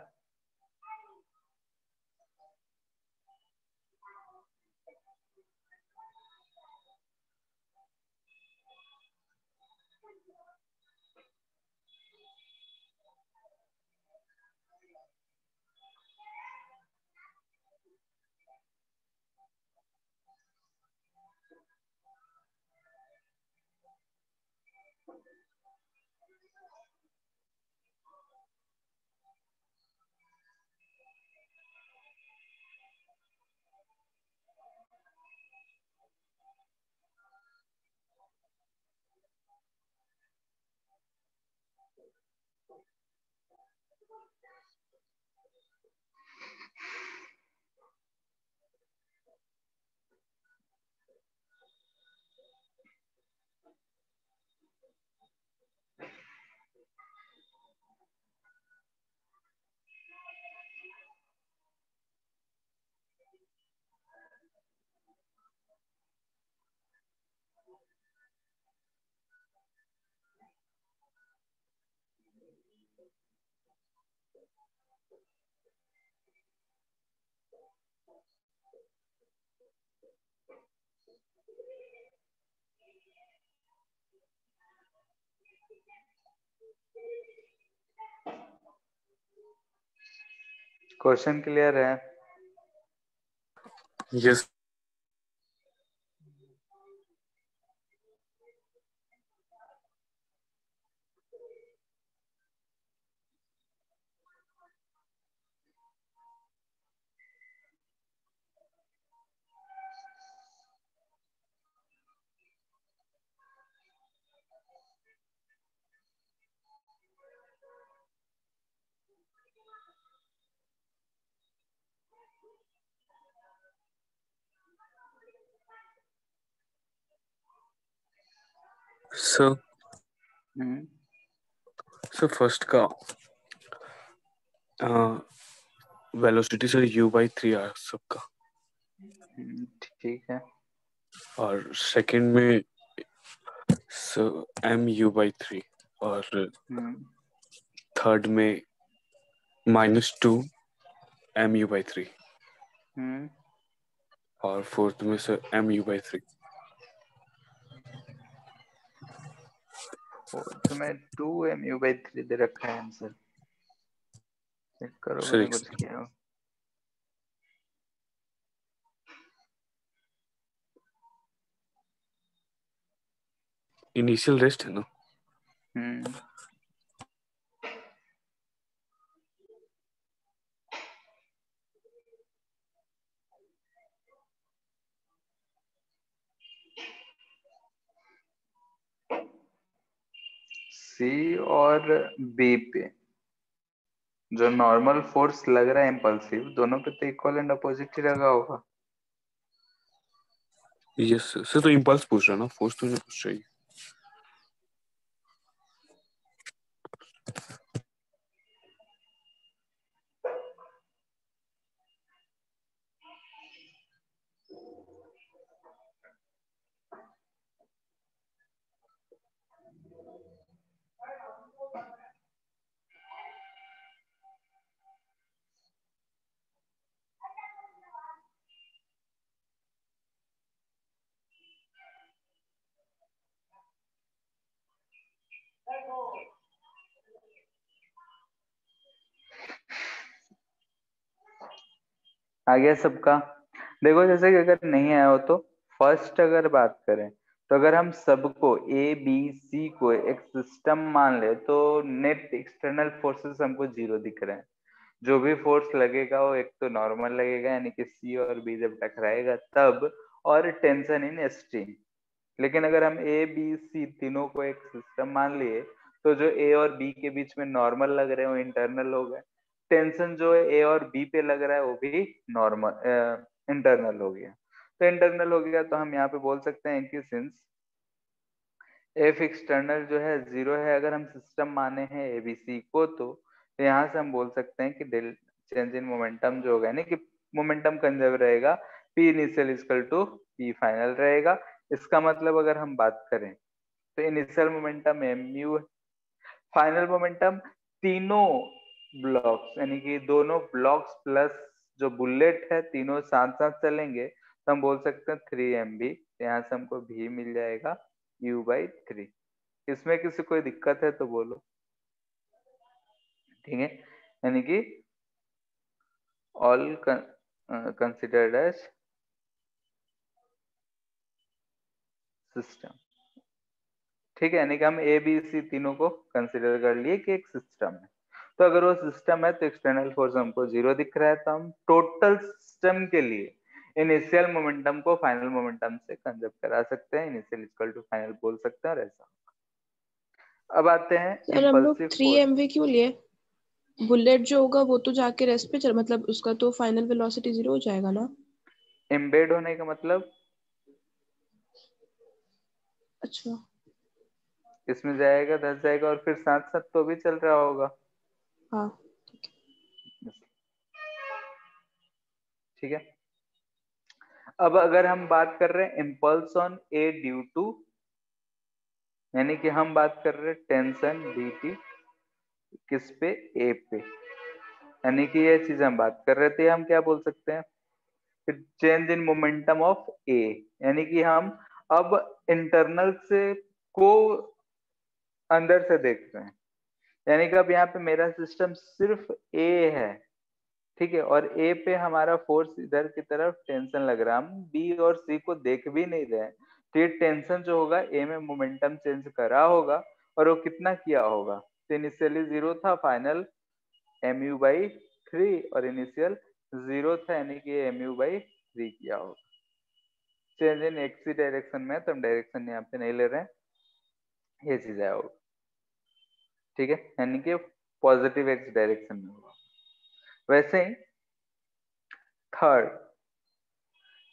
Speaker 1: क्वेश्चन क्लियर है?
Speaker 2: Yes sir. सर फर्स्ट का वेलोसिटी सर u/3 आया सबका,
Speaker 1: ठीक है।
Speaker 2: और सेकंड में सर mu/3, और थर्ड में -2 mu/3, और फोर्थ में सर mu/3।
Speaker 1: फोर्थ में 2mu/3 दे रखा है आंसर। चेक करो
Speaker 2: सर
Speaker 1: मैंने
Speaker 2: एक
Speaker 1: कुछ किया हो।
Speaker 2: इनिशियल रेस्ट है ना?
Speaker 1: हम्म सी और बी पे जो नॉर्मल फोर्स लग रहा है इम्पल्सिव, दोनों पे तो इक्वल एंड अपोजिट ही लगा होगा।
Speaker 2: Yes sir. सर तो इम्पल्स पूछ रहा ना, फोर्स तो नहीं पूछ रही।
Speaker 1: आ गया सबका? देखो, जैसे कि अगर नहीं आया हो तो फर्स्ट अगर बात करें, तो अगर हम सबको ए बी सी को एक सिस्टम मान ले तो नेट एक्सटर्नल फोर्सेस हमको जीरो दिख रहे हैं। जो भी फोर्स लगेगा वो एक तो नॉर्मल लगेगा, यानी कि सी और बी जब टकराएगा तब, और टेंशन इन स्ट्रीम। लेकिन अगर हम ए बी सी तीनों को एक सिस्टम मान लिए, तो जो ए और बी के बीच में नॉर्मल लग रहे हैं वो इंटरनल हो गए। टेंशन जो है ए और बी पे लग रहा है वो भी नॉर्मल इंटरनल हो गया। तो इंटरनल हो गया तो हम यहाँ पे बोल सकते हैं कि सिंस एफ एक्सटर्नल जो है जीरो है, अगर हम सिस्टम माने हैं एबीसी को, तो यहाँ से हम बोल सकते हैं कि डेल चेंज इन मोमेंटम जो होगा, यानी कि मोमेंटम कंजर्व रहेगा, P initial equal to P final रहेगा। इसका मतलब अगर हम बात करें तो initial momentum mu, final momentum तीनों ब्लॉक्स यानी कि दोनों ब्लॉक्स प्लस जो बुलेट है तीनों साथ साथ चलेंगे तो हम बोल सकते हैं 3mv। यहाँ से हमको v मिल जाएगा u/3। इसमें किसी कोई दिक्कत है तो बोलो, ठीक है। यानी कि ऑल कंसिडर्ड एज सिस्टम, ठीक है। यानी कि हम ए बी सी तीनों को कंसिडर कर लिए कि एक सिस्टम है। तो अगर वो सिस्टम है तो एक्सटर्नल फोर्स हमको 0 दिख रहा है, तो हम टोटल सिस्टम के लिए इनिशियल मोमेंटम को फाइनल मोमेंटम से कंजर्व करा सकते हैं, इनिशियल इक्वल टू फाइनल बोल सकते हैं और ऐसा। अब आते हैं
Speaker 3: सर हम लोग
Speaker 1: इम्पल्सिव
Speaker 3: 3mv क्यों लिए? बुलेट जो होगा वो तो जाके रेस्ट पे चल, मतलब उसका तो फाइनल वेलोसिटी 0 हो जाएगा ना।
Speaker 1: एम्बेड होने का मतलब
Speaker 3: अच्छा,
Speaker 1: इसमें जाएगा धस जाएगा और फिर साथ साथ तो भी चल रहा होगा,
Speaker 3: हाँ
Speaker 1: ठीक है। अब अगर हम बात कर रहे हैं impulse on A due to, यानी कि हम बात कर रहे हैं टेंशन dt किस पे, ए पे, यानी कि ये चीज हम बात कर रहे थे, हम क्या बोल सकते हैं चेंज इन मोमेंटम ऑफ ए, यानी कि हम अब इंटरनल से को अंदर से देख रहे हैं। यानी कि अब यहाँ पे मेरा सिस्टम सिर्फ ए है, ठीक है, और ए पे हमारा फोर्स इधर की तरफ टेंशन लग रहा है, हम बी और सी को देख भी नहीं रहे हैं। तो ये टेंशन जो होगा ए में मोमेंटम चेंज करा होगा और वो कितना किया होगा, तो इनिशियली 0 था, फाइनल mu/3 और इनिशियल 0 था, यानी कि mu/3 किया होगा। चेंज इन एक्स डायरेक्शन में तो हम डायरेक्शन यहाँ पे नहीं ले रहे हैं, ये चीज आया होगा, ठीक है, यानी कि पॉजिटिव एक्स डायरेक्शन में होगा। वैसे ही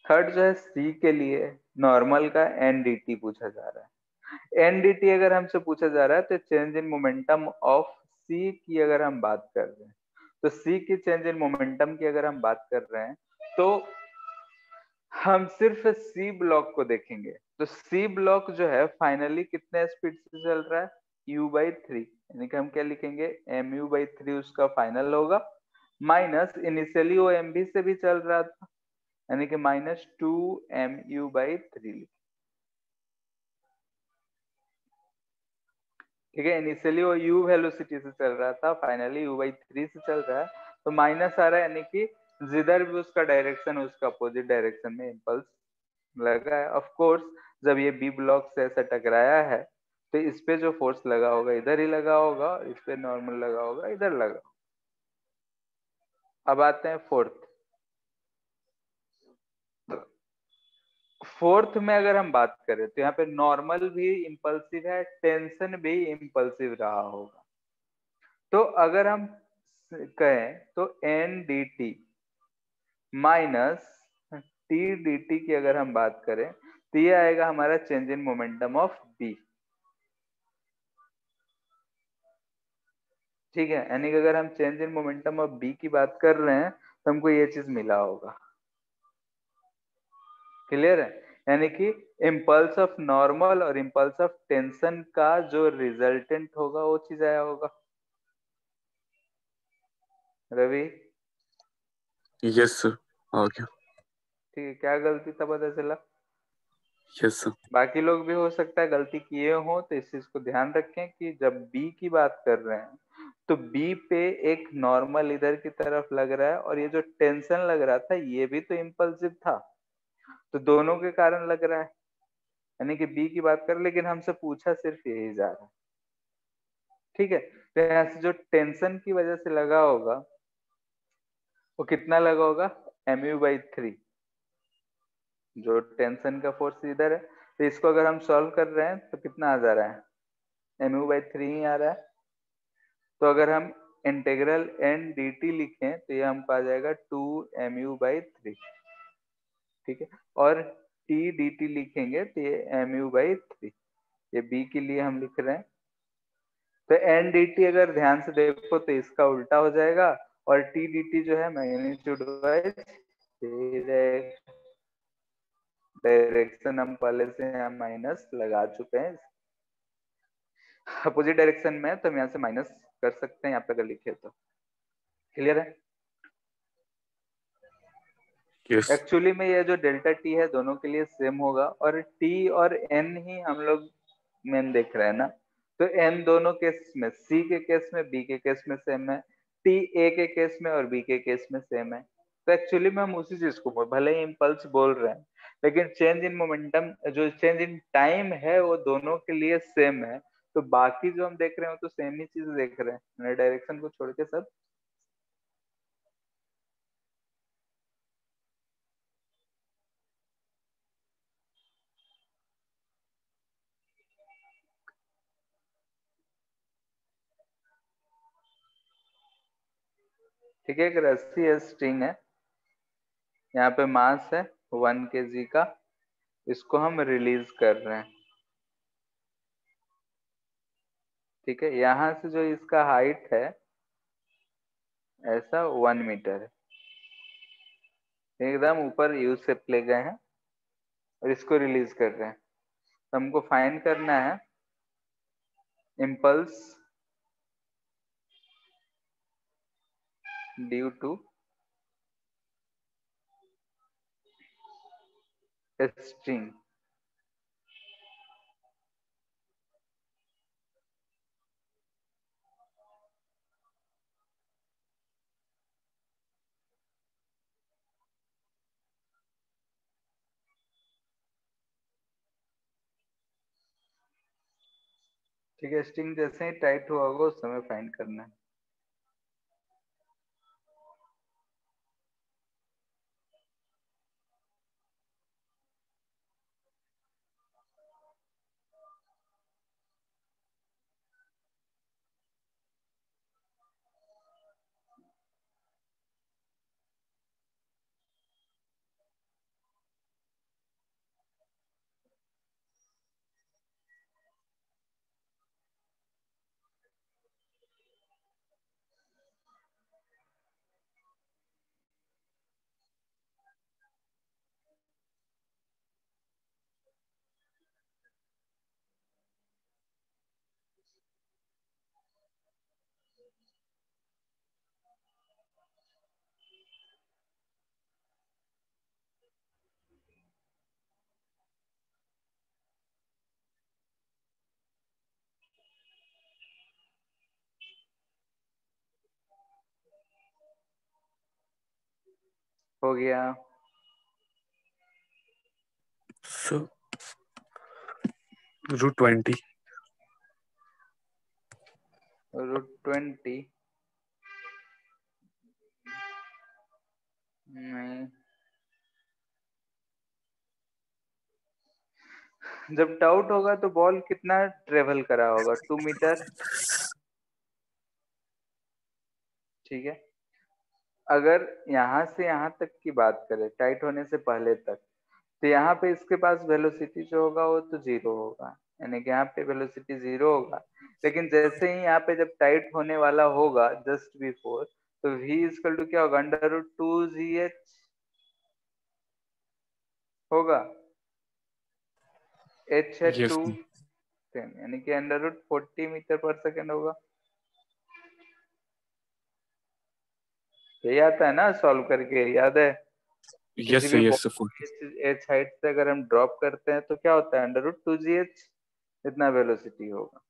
Speaker 1: थर्ड जो है सी के लिए नॉर्मल का एनडीटी पूछा जा रहा है। एनडीटी अगर हमसे पूछा जा रहा है तो चेंज इन मोमेंटम ऑफ सी की अगर हम बात कर रहे हैं, तो सी की चेंज इन मोमेंटम की अगर हम बात कर रहे हैं तो हम सिर्फ सी ब्लॉक को देखेंगे। तो सी ब्लॉक जो है फाइनली कितने स्पीड से चल रहा है, u/3, यानी कि हम क्या लिखेंगे mu/3 उसका फाइनल होगा, माइनस इनिशियली वो mv से भी चल रहा था, यानी कि -2mu/3, ठीक है। इनिशियली वो u वेलोसिटी से चल रहा था, फाइनली u/3 से चल रहा है, तो माइनस आ रहा है, यानी कि जिधर भी उसका डायरेक्शन है उसका अपोजिट डायरेक्शन में इंपल्स लगा है। ऑफ कोर्स जब ये बी ब्लॉक से ऐसा टकराया है तो इस पे जो फोर्स लगा होगा इधर ही लगा होगा, इस पे नॉर्मल लगा होगा इधर लगा। अब आते हैं फोर्थ में अगर हम बात करें तो यहाँ पे नॉर्मल भी इम्पल्सिव है, टेंशन भी इम्पल्सिव रहा होगा। तो अगर हम कहें तो N D T minus T D T की अगर हम बात करें तो ये आएगा हमारा change in momentum of B, ठीक है। यानी कि अगर हम change in momentum of B की बात कर रहे हैं तो हमको ये चीज मिला होगा, क्लियर है। यानी कि इम्पल्स ऑफ नॉर्मल और इम्पल्स ऑफ टेंशन का जो रिजल्टेंट होगा वो चीज आया होगा। रवि
Speaker 2: यस सर, आ गया।
Speaker 1: ठीक है, क्या गलती था पता चला?
Speaker 2: Yes sir.
Speaker 1: बाकी लोग भी हो सकता है गलती किए हो, तो इस चीज को ध्यान रखें कि जब बी की बात कर रहे हैं तो बी पे एक नॉर्मल इधर की तरफ लग रहा है और ये जो टेंशन लग रहा था ये भी तो इम्पल्सिव था, तो दोनों के कारण लग रहा है, यानी कि बी की बात कर, लेकिन हमसे पूछा सिर्फ यही जा रहा है, ठीक है। तो यहाँ से जो टेंशन की वजह से लगा होगा वो कितना लगा होगा, mu/3, जो टेंशन का फोर्स इधर है, तो इसको अगर हम सॉल्व कर रहे हैं तो कितना आ जा रहा है, mu/3 ही आ रहा है। तो अगर हम इंटीग्रल एन डी टी लिखें तो ये हमको आ जाएगा 2mu/3, ठीक है, और टी डी टी लिखेंगे तो ये mu/3, ये बी के लिए हम लिख रहे हैं। तो एन डी टी अगर ध्यान से देखो तो इसका उल्टा हो जाएगा और टी डी टी जो है मैग्नीट्यूड वाइज डायरेक्शन हम पहले से यहाँ माइनस लगा चुके हैं, अपोजिट डायरेक्शन में है तो हम यहाँ से माइनस कर सकते हैं यहाँ पे अगर लिखे तो। क्लियर है?
Speaker 2: यस
Speaker 1: एक्चुअली में ये जो डेल्टा टी है दोनों के लिए सेम होगा, और टी और एन ही हम लोग मेन देख रहे हैं ना, तो एन दोनों केस में, सी के केस में, बी के केस में सेम है, टी ए के केस में और बी के केस में सेम है। तो एक्चुअली में हम उसी चीज को भले ही इम्पल्स बोल रहे हैं, लेकिन चेंज इन मोमेंटम, जो चेंज इन टाइम है वो दोनों के लिए सेम है। तो बाकी जो हम देख रहे हैं वो तो सेम ही चीज देख रहे हैं, डायरेक्शन को छोड़ के सब। ठीक है, एक रस्सी है, स्ट्रिंग है, यहाँ पे मास है 1 kg का, इसको हम रिलीज कर रहे हैं। ठीक है, यहाँ से जो इसका हाइट है ऐसा 1 मीटर है, एकदम ऊपर यू शेप ले गए हैं और इसको रिलीज कर रहे हैं। तो हमको फाइंड करना है इम्पल्स ड्यू टू स्ट्रिंग। ठीक है, स्ट्रिंग जैसे ही टाइट हुआ होगा उस समय फाइंड करना है। हो गया।
Speaker 2: सो √20
Speaker 1: √20 नहीं, जब डाउट होगा तो बॉल कितना ट्रेवल करा होगा? 2 मीटर। ठीक है, अगर यहाँ से यहाँ तक की बात करें टाइट होने से पहले तक, तो यहाँ पे इसके पास वेलोसिटी जो होगा वो तो जीरो होगा, यानी कि यहाँ पे वेलोसिटी जीरो होगा। लेकिन जैसे ही यहाँ पे जब टाइट होने वाला होगा जस्ट बिफोर, तो v इक्वल टू क्या होगा? √2gh होगा, h है
Speaker 2: यस
Speaker 1: 2, यानी कि √40 मीटर पर सेकेंड होगा। यही आता है ना सॉल्व करके, याद है? किसी
Speaker 2: यस
Speaker 1: भी
Speaker 2: यस
Speaker 1: बॉल एच हाइट से अगर हम ड्रॉप करते हैं तो क्या होता है? √2gh इतना वेलोसिटी होगा।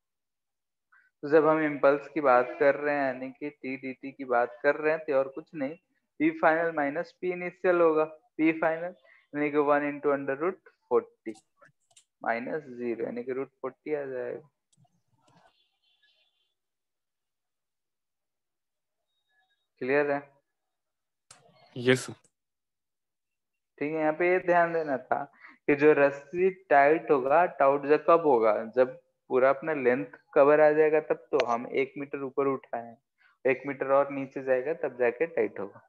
Speaker 1: तो जब हम इम्पल्स की बात कर रहे हैं, यानी कि टी डी टी की बात कर रहे हैं, तो और कुछ नहीं, P final minus P initial होगा। पी फाइनल यानी कि 1 इंटू √40 माइनस 0, यानी कि √40 आ जाएगा। क्लियर है?
Speaker 2: यस
Speaker 1: ठीक है, यहाँ पे ये ध्यान देना था कि जो रस्सी टाइट होगा, टाउट जब कब होगा? जब पूरा अपना लेंथ कवर आ जाएगा तब तो। हम 1 मीटर ऊपर उठाए, 1 मीटर और नीचे जाएगा तब जाके टाइट होगा।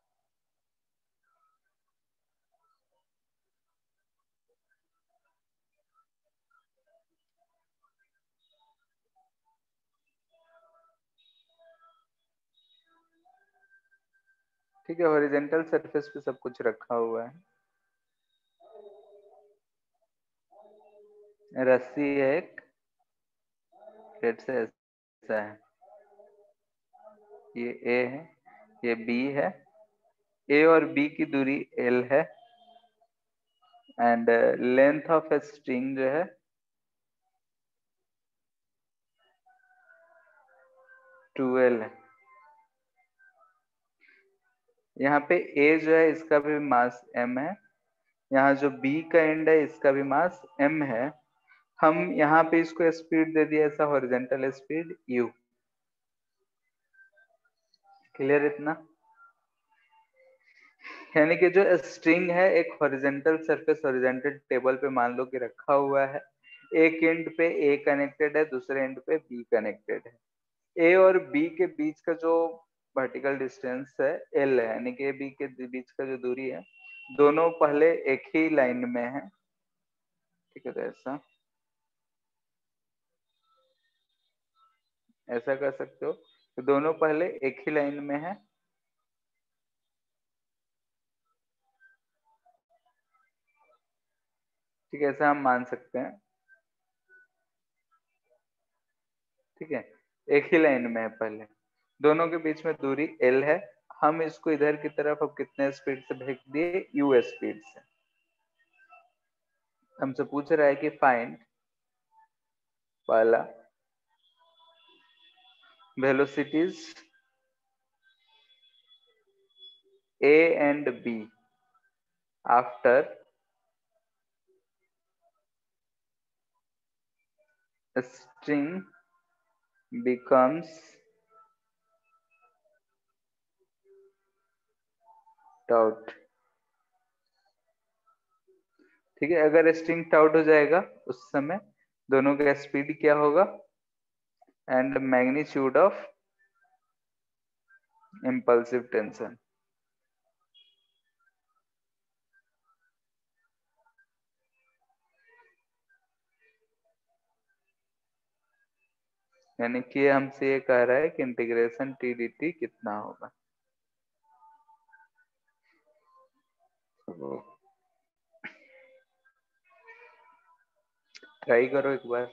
Speaker 1: ठीक है, हॉरिजॉन्टल सरफेस पे सब कुछ रखा हुआ है। रस्सी है एक, फिर से ऐसा है, ये ए है, ये बी है, ए और बी की दूरी एल है, and length of a string जो है 2l है। यहाँ पे a जो है इसका भी मास m है, यहाँ जो b का एंड है इसका भी मास m है। हम यहाँ पे इसको स्पीड दे दिया ऐसा हॉरिजॉन्टल स्पीड u। क्लियर इतना? यानी कि जो स्ट्रिंग है एक हॉरिजॉन्टल सरफेस हॉरिजॉन्टल टेबल पे मान लो कि रखा हुआ है, एक एंड पे a कनेक्टेड है, दूसरे एंड पे b कनेक्टेड है। a और b के बीच का जो वर्टिकल डिस्टेंस है l है, यानी कि b के बीच का जो दूरी है, दोनों पहले एक ही लाइन में है। ठीक है, तो ऐसा कर सकते हो, तो दोनों पहले एक ही लाइन में है। ठीक है, ऐसा हम मान सकते हैं। ठीक है, एक ही लाइन में है, पहले दोनों के बीच में दूरी l है। हम इसको इधर की तरफ अब कितने स्पीड से भेज दिए, u स्पीड से। हमसे पूछ रहा है कि फाइंड पहला velocities a and b after a string becomes taut। ठीक है, अगर स्ट्रिंग टाउट हो जाएगा उस समय दोनों का स्पीड क्या होगा, and magnitude of impulsive tension. यानी कि हमसे ये कह रहा है कि इंटीग्रेशन टी डी टी कितना होगा। ट्राई करो एक बार।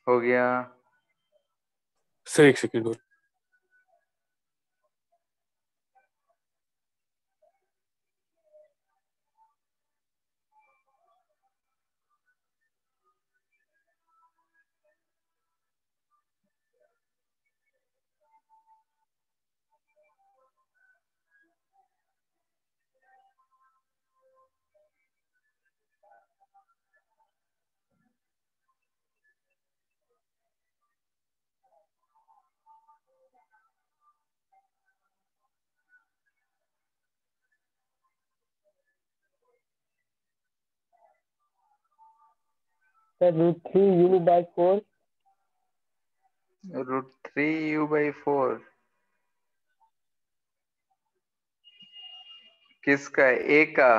Speaker 1: हो गया।
Speaker 2: सर एक सेकेंड और।
Speaker 5: Sir √3u/4।
Speaker 1: √3u/4 किसका, ए का?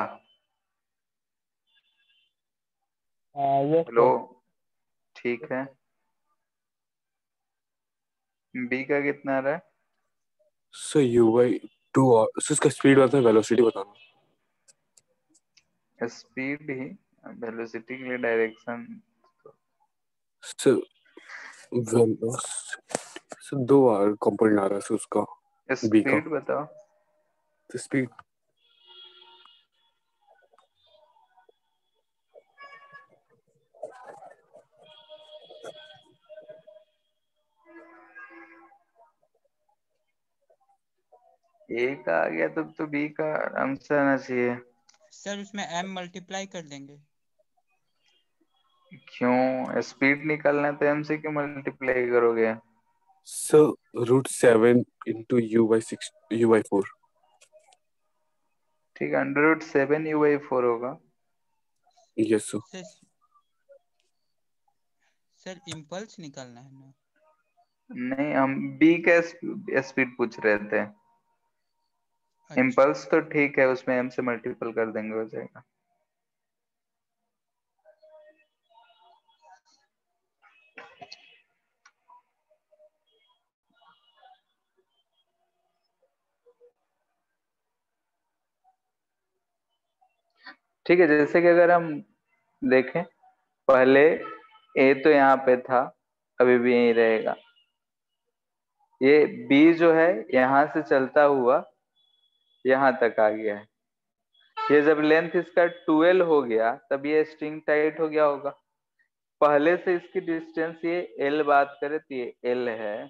Speaker 5: Yes
Speaker 1: hello,
Speaker 5: sir.
Speaker 1: ठीक है। बी का कितना आ रहा है?
Speaker 2: सर यू बाई 2 और सर इसका स्पीड बताना, वेलोसिटी बताना।
Speaker 1: स्पीड ही, वेलोसिटी के लिए डायरेक्शन।
Speaker 2: सर सर 2 और कंपोनेंट आ रहा है सर उसका, बी का।
Speaker 1: स्पीड बताओ।
Speaker 2: तो स्पीड
Speaker 1: ए का आ गया तब तो बी का आंसर आना चाहिए।
Speaker 6: सर उसमें m मल्टीप्लाई कर देंगे।
Speaker 1: क्यों? स्पीड निकालना है तो एम से क्यों मल्टीप्लाई करोगे?
Speaker 2: Sir √7 into u/4।
Speaker 1: ठीक है, √7 u/4 होगा।
Speaker 2: Yes sir.
Speaker 6: Sir sir impulse निकालना है ना।
Speaker 1: नहीं, हम बी का स्पीड पूछ रहे थे।
Speaker 6: अच्छा
Speaker 1: इम्पल्स तो ठीक है, उसमें एम से मल्टीपल कर देंगे, हो जाएगा। ठीक है, जैसे कि अगर हम देखें, पहले ए तो यहाँ पे था, अभी भी यही रहेगा। ये बी जो है यहां से चलता हुआ यहाँ तक आ गया है। ये जब लेंथ इसका 12 हो गया तब ये स्ट्रिंग टाइट हो गया होगा। पहले से इसकी डिस्टेंस ये एल बात करें तो ये एल है।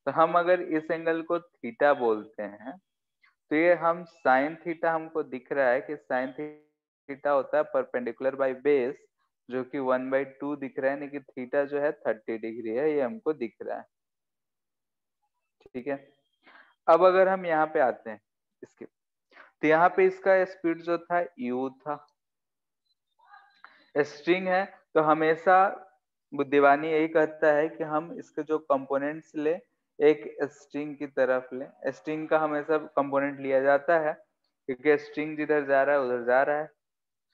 Speaker 1: तो हम अगर इस एंगल को थीटा बोलते हैं तो ये हम साइन थीटा, हमको दिख रहा है कि साइन थीटा होता है परपेंडिकुलर बाय बेस, जो कि 1/2 दिख रहा है, यानी कि थीटा जो है 30 डिग्री है, ये हमको दिख रहा है। ठीक है, अब अगर हम यहाँ पे आते हैं इसके, तो यहाँ पे इसका स्पीड जो था u था। स्ट्रिंग है तो हमेशा बुद्धिमानी यही कहता है कि हम इसके जो कंपोनेंट्स ले, एक स्ट्रिंग की तरफ ले। स्ट्रिंग का हमेशा कंपोनेंट लिया जाता है क्योंकि स्ट्रिंग जिधर जा रहा है उधर जा रहा है।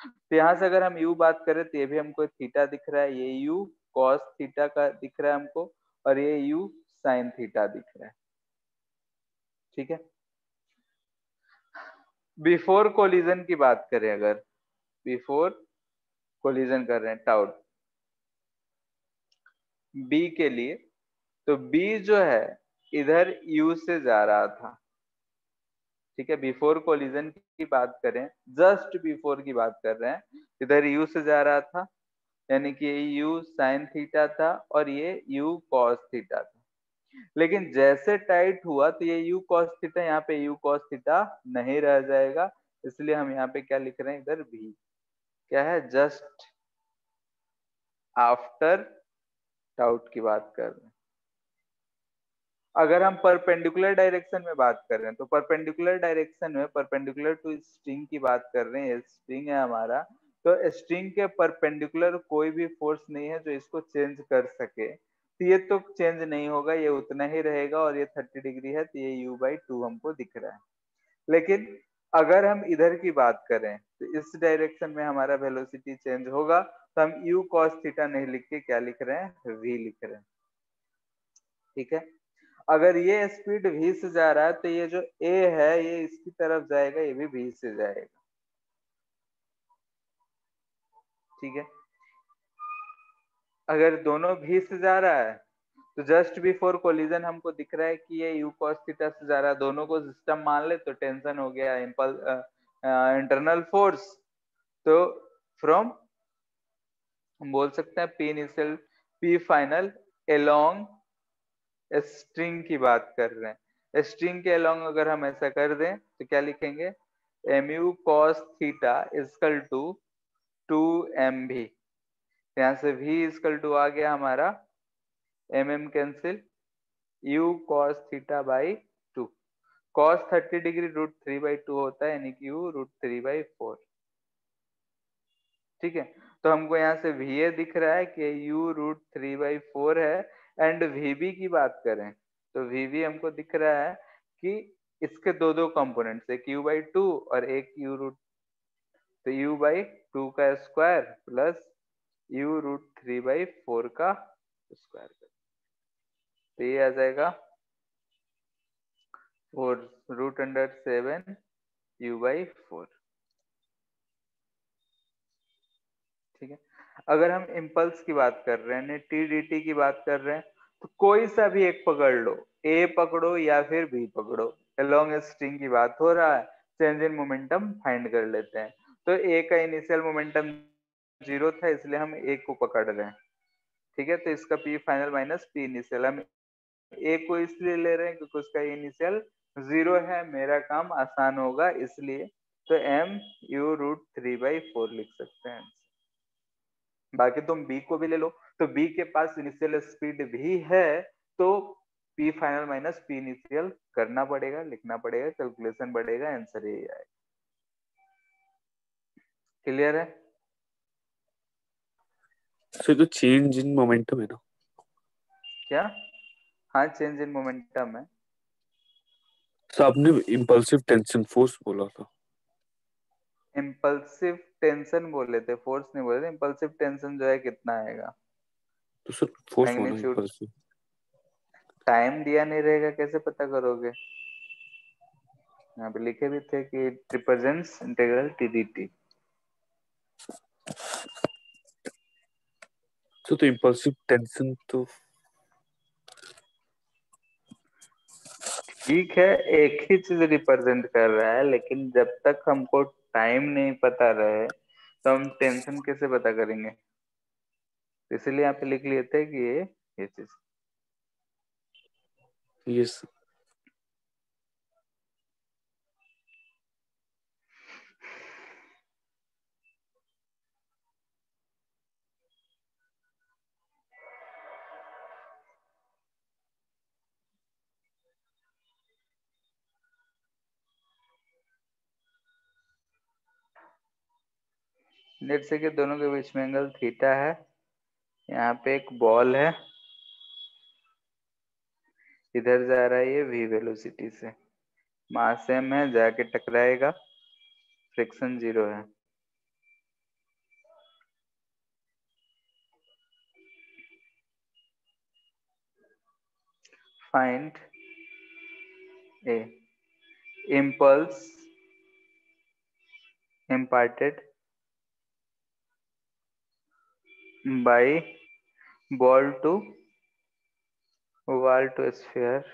Speaker 1: तो यहाँ से अगर हम u बात करें तो ये भी हमको थीटा दिख रहा है, ये u cos थीटा का दिख रहा है हमको, और ये u sin थीटा दिख रहा है। ठीक है, बिफोर कोलिजन की बात करें, अगर बिफोर कोलिजन कर रहे हैं टाउट बी के लिए, तो बी जो है इधर u से जा रहा था। ठीक है, बिफोर कोलिजन की बात करें, जस्ट बिफोर की बात कर रहे हैं, इधर u से जा रहा था, यानी कि ये u sin थीटा था और ये u cos थीटा था। लेकिन जैसे टाइट हुआ तो ये u cos थीटा यहाँ पे u cos थीटा नहीं रह जाएगा, इसलिए हम यहाँ पे क्या लिख रहे हैं, इधर भी क्या है, जस्ट आफ्टर टाउट की बात कर रहे हैं। अगर हम परपेंडिकुलर डायरेक्शन में बात कर रहे हैं, तो परपेंडिकुलर डायरेक्शन में परपेंडिकुलर टू स्ट्रिंग की बात कर रहे हैं, स्ट्रिंग है हमारा, तो स्ट्रिंग के परपेंडिकुलर कोई भी फोर्स नहीं है जो इसको चेंज कर सके, तो ये तो चेंज नहीं होगा, ये उतना ही रहेगा, और ये 30 डिग्री है तो ये u/2 हमको दिख रहा है। लेकिन अगर हम इधर की बात करें तो इस डायरेक्शन में हमारा वेलोसिटी चेंज होगा, तो हम u cos थीटा नहीं लिख के क्या लिख रहे हैं, v लिख रहे हैं। ठीक है, अगर ये स्पीड v से जा रहा है तो ये जो a है ये इसकी तरफ जाएगा, ये भी v से जाएगा। ठीक है, अगर दोनों v से जा रहा है तो जस्ट बिफोर कोलिजन हमको दिख रहा है कि ये u cos थीटा से जा रहा है, दोनों को सिस्टम मान ले तो टेंशन हो गया, इंटरनल फोर्स। तो फ्रॉम हम बोल सकते हैं P initial P final along string की बात कर रहे हैं, स्ट्रिंग के अलोंग अगर हम ऐसा कर दें तो क्या लिखेंगे, mu cos theta equal to 2mv। यहाँ से v इजकल टू आ गया हमारा mm cancel, u cos theta by 2, cos 30 degree √3/2 होता है, यानी कि u √3/4। ठीक है, तो हमको यहाँ से va दिख रहा है कि u √3/4 है, एंड vb की बात करें तो vb हमको दिख रहा है कि इसके दो कंपोनेंट्स, एक u/2 और एक u√, तो u/2 का स्क्वायर प्लस u √3/4 का स्क्वायर। तो ये आ जाएगा 4√7 u/4। ठीक है। अगर हम इम्पल्स की बात कर रहे हैं, टी डी टी की बात कर रहे हैं, तो कोई सा भी एक पकड़ लो, ए पकड़ो या फिर बी पकड़ो, अलोंग स्ट्रिंग की बात हो रहा है, चेंज इन मोमेंटम फाइंड कर लेते हैं। तो ए का इनिशियल मोमेंटम 0 था, इसलिए हम ए को पकड़ रहे हैं। ठीक है, तो इसका P final minus P initial, हम ए को इसलिए ले रहे हैं क्योंकि उसका इनिशियल 0 है, मेरा काम आसान होगा इसलिए। तो एम u√3/4 लिख सकते हैं। बाकी तुम बी को भी ले लो, तो बी के पास इनिशियल स्पीड भी है, तो P final minus P initial करना पड़ेगा, लिखना पड़ेगा, कैलकुलेशन बढ़ेगा, आंसर यही आएगा। क्लियर है?
Speaker 2: सो तो चेंज इन मोमेंटम है ना?
Speaker 1: क्या? हाँ, चेंज इन मोमेंटम है।
Speaker 2: तो आपने इम्पल्सिव टेंशन फोर्स बोला था।
Speaker 1: इम्पल्सिव टेंशन बोले थे, फोर्स नहीं बोले थे। इम्पल्सिव टेंशन जो है कितना आएगा?
Speaker 2: तो सर फोर्स बोला
Speaker 1: मैग्नीट्यूड।
Speaker 2: इम्पल्सिव।
Speaker 1: टाइम दिया नहीं रहेगा, कैसे पता करोगे? यहाँ पे लिखे भी थे कि represents integral T D T.
Speaker 2: तो इम्पल्सिव टेंशन तो
Speaker 1: ठीक है, एक ही चीज रिप्रेजेंट कर रहा है, लेकिन जब तक हमको टाइम नहीं पता रहे तो हम टेंशन कैसे पता करेंगे? तो इसलिए यहाँ पे लिख लिए थे कि ये चीज।
Speaker 2: यस।
Speaker 1: लेट्स से कि दोनों के बीच में एंगल थीटा है। यहाँ पे एक बॉल है, इधर जा रहा है ये v वेलोसिटी से, मास m है, जाके टकराएगा, फ्रिक्शन 0 है। Find a impulse imparted by ball to wall to sphere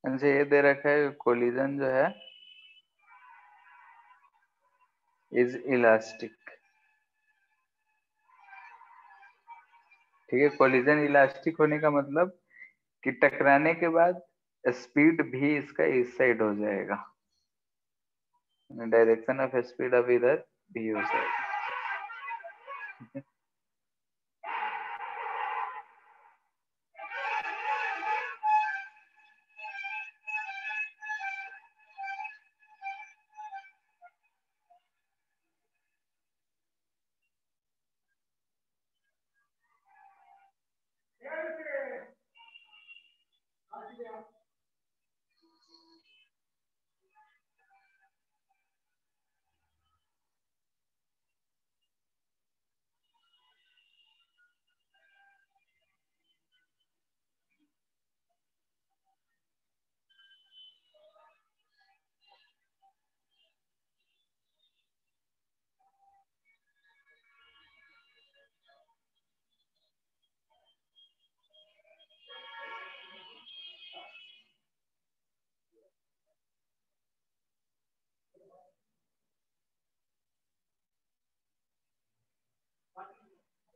Speaker 1: अच्छा ये दे रखा है कोलिजन जो है इज इलास्टिक। ठीक है, कोलिजन इलास्टिक होने का मतलब कि टकराने के बाद स्पीड भी इसका इस साइड हो जाएगा, डायरेक्शन ऑफ स्पीड अब इधर भी हो जाएगा।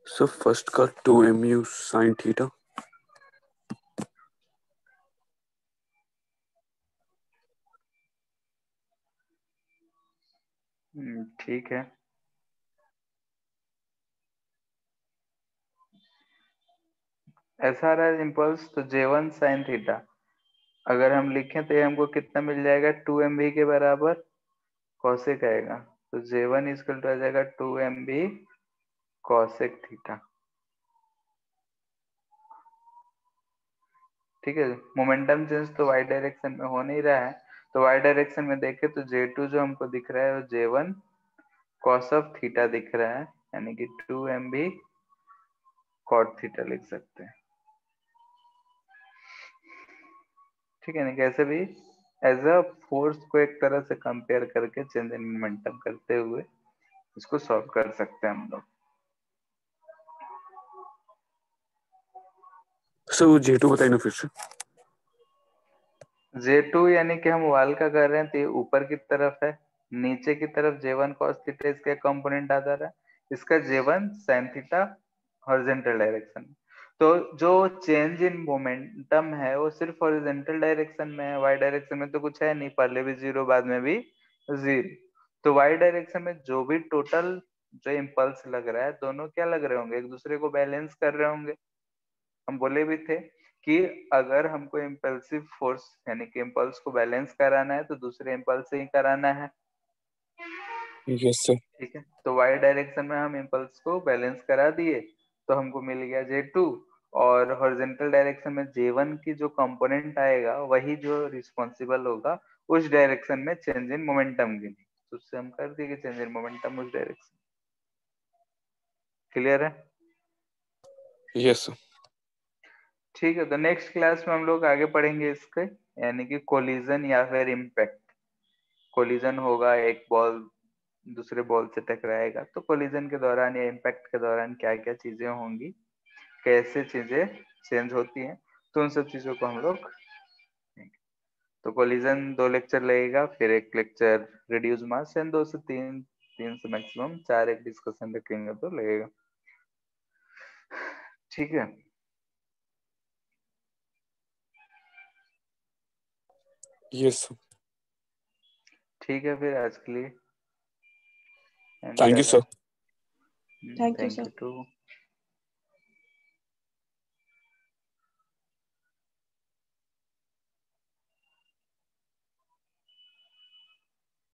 Speaker 2: So first का 2mu sin theta.
Speaker 1: ठीक है, ऐसा रहा इम्पल्स तो J1 sin थीटा अगर हम लिखें तो ये हमको कितना मिल जाएगा, 2mv के बराबर कॉसेक आएगा, तो J1 इक्वल टू आ जाएगा 2mv कॉसेक थीटा। ठीक है, मोमेंटम चेंज तो y डायरेक्शन में हो नहीं रहा है, तो y डायरेक्शन में देखें तो J2 जो हमको दिख रहा है वो J1 cos ऑफ थीटा दिख रहा है, यानी कि 2mv cot थीटा लिख सकते हैं। ठीक है ना, कैसे भी एज अ फोर्स को एक तरह से कंपेयर करके चेंज इन मोमेंटम करते हुए इसको सॉल्व कर सकते हैं हम लोग।
Speaker 2: So J2 बताइए ना फिर से।
Speaker 1: J2 यानी कि हम वाल का कर रहे हैं तो ये ऊपर की तरफ है, नीचे की तरफ J1 cos थीटा इसका कंपोनेंट आ जा रहा है, इसका J1 sin theta horizontal direction. तो जो चेंज इन मोमेंटम है वो सिर्फ हॉरिजॉन्टल डायरेक्शन में है, y डायरेक्शन में तो कुछ है नहीं, पहले भी जीरो बाद में भी जीरो। तो y डायरेक्शन में जो भी टोटल जो इम्पल्स लग रहा है दोनों क्या लग रहे होंगे, एक दूसरे को बैलेंस कर रहे होंगे। हम बोले भी थे कि अगर हमको इम्पल्सिव फोर्स यानी कि इम्पल्स को बैलेंस कराना है तो दूसरे इम्पल्स से ही कराना है।
Speaker 2: Yes sir.
Speaker 1: ठीक है, तो y डायरेक्शन में हम इम्पल्स को बैलेंस करा दिए तो हमको मिल गया J2, और हॉरिजॉन्टल डायरेक्शन में J1 की जो कंपोनेंट आएगा वही जो रिस्पॉन्सिबल होगा उस डायरेक्शन में चेंज इन मोमेंटम के लिए, तो उससे हम कर दिए चेंज इन मोमेंटम उस डायरेक्शन। क्लियर है?
Speaker 2: Yes sir.
Speaker 1: ठीक है, तो नेक्स्ट क्लास में हम लोग आगे पढ़ेंगे इसके, यानी कि कोलिजन या फिर इम्पैक्ट। कोलिजन होगा, एक बॉल दूसरे बॉल से टकराएगा, तो कोलिजन के दौरान या इम्पैक्ट के दौरान क्या क्या चीजें होंगी, कैसे चीजें चेंज होती हैं, तो उन सब चीजों को हम लोग, तो कोलिजन 2 लेक्चर लगेगा, फिर एक लेक्चर रिड्यूस मास, एंड 2 से 3, 3 से मैक्सिमम 4 एक डिस्कशन रखेंगे तो लगेगा। ठीक है,
Speaker 2: Yes sir.
Speaker 1: ठीक है, फिर आज के लिए
Speaker 2: Thank you sir.
Speaker 3: Thank you,
Speaker 1: thank
Speaker 3: sir.
Speaker 1: You to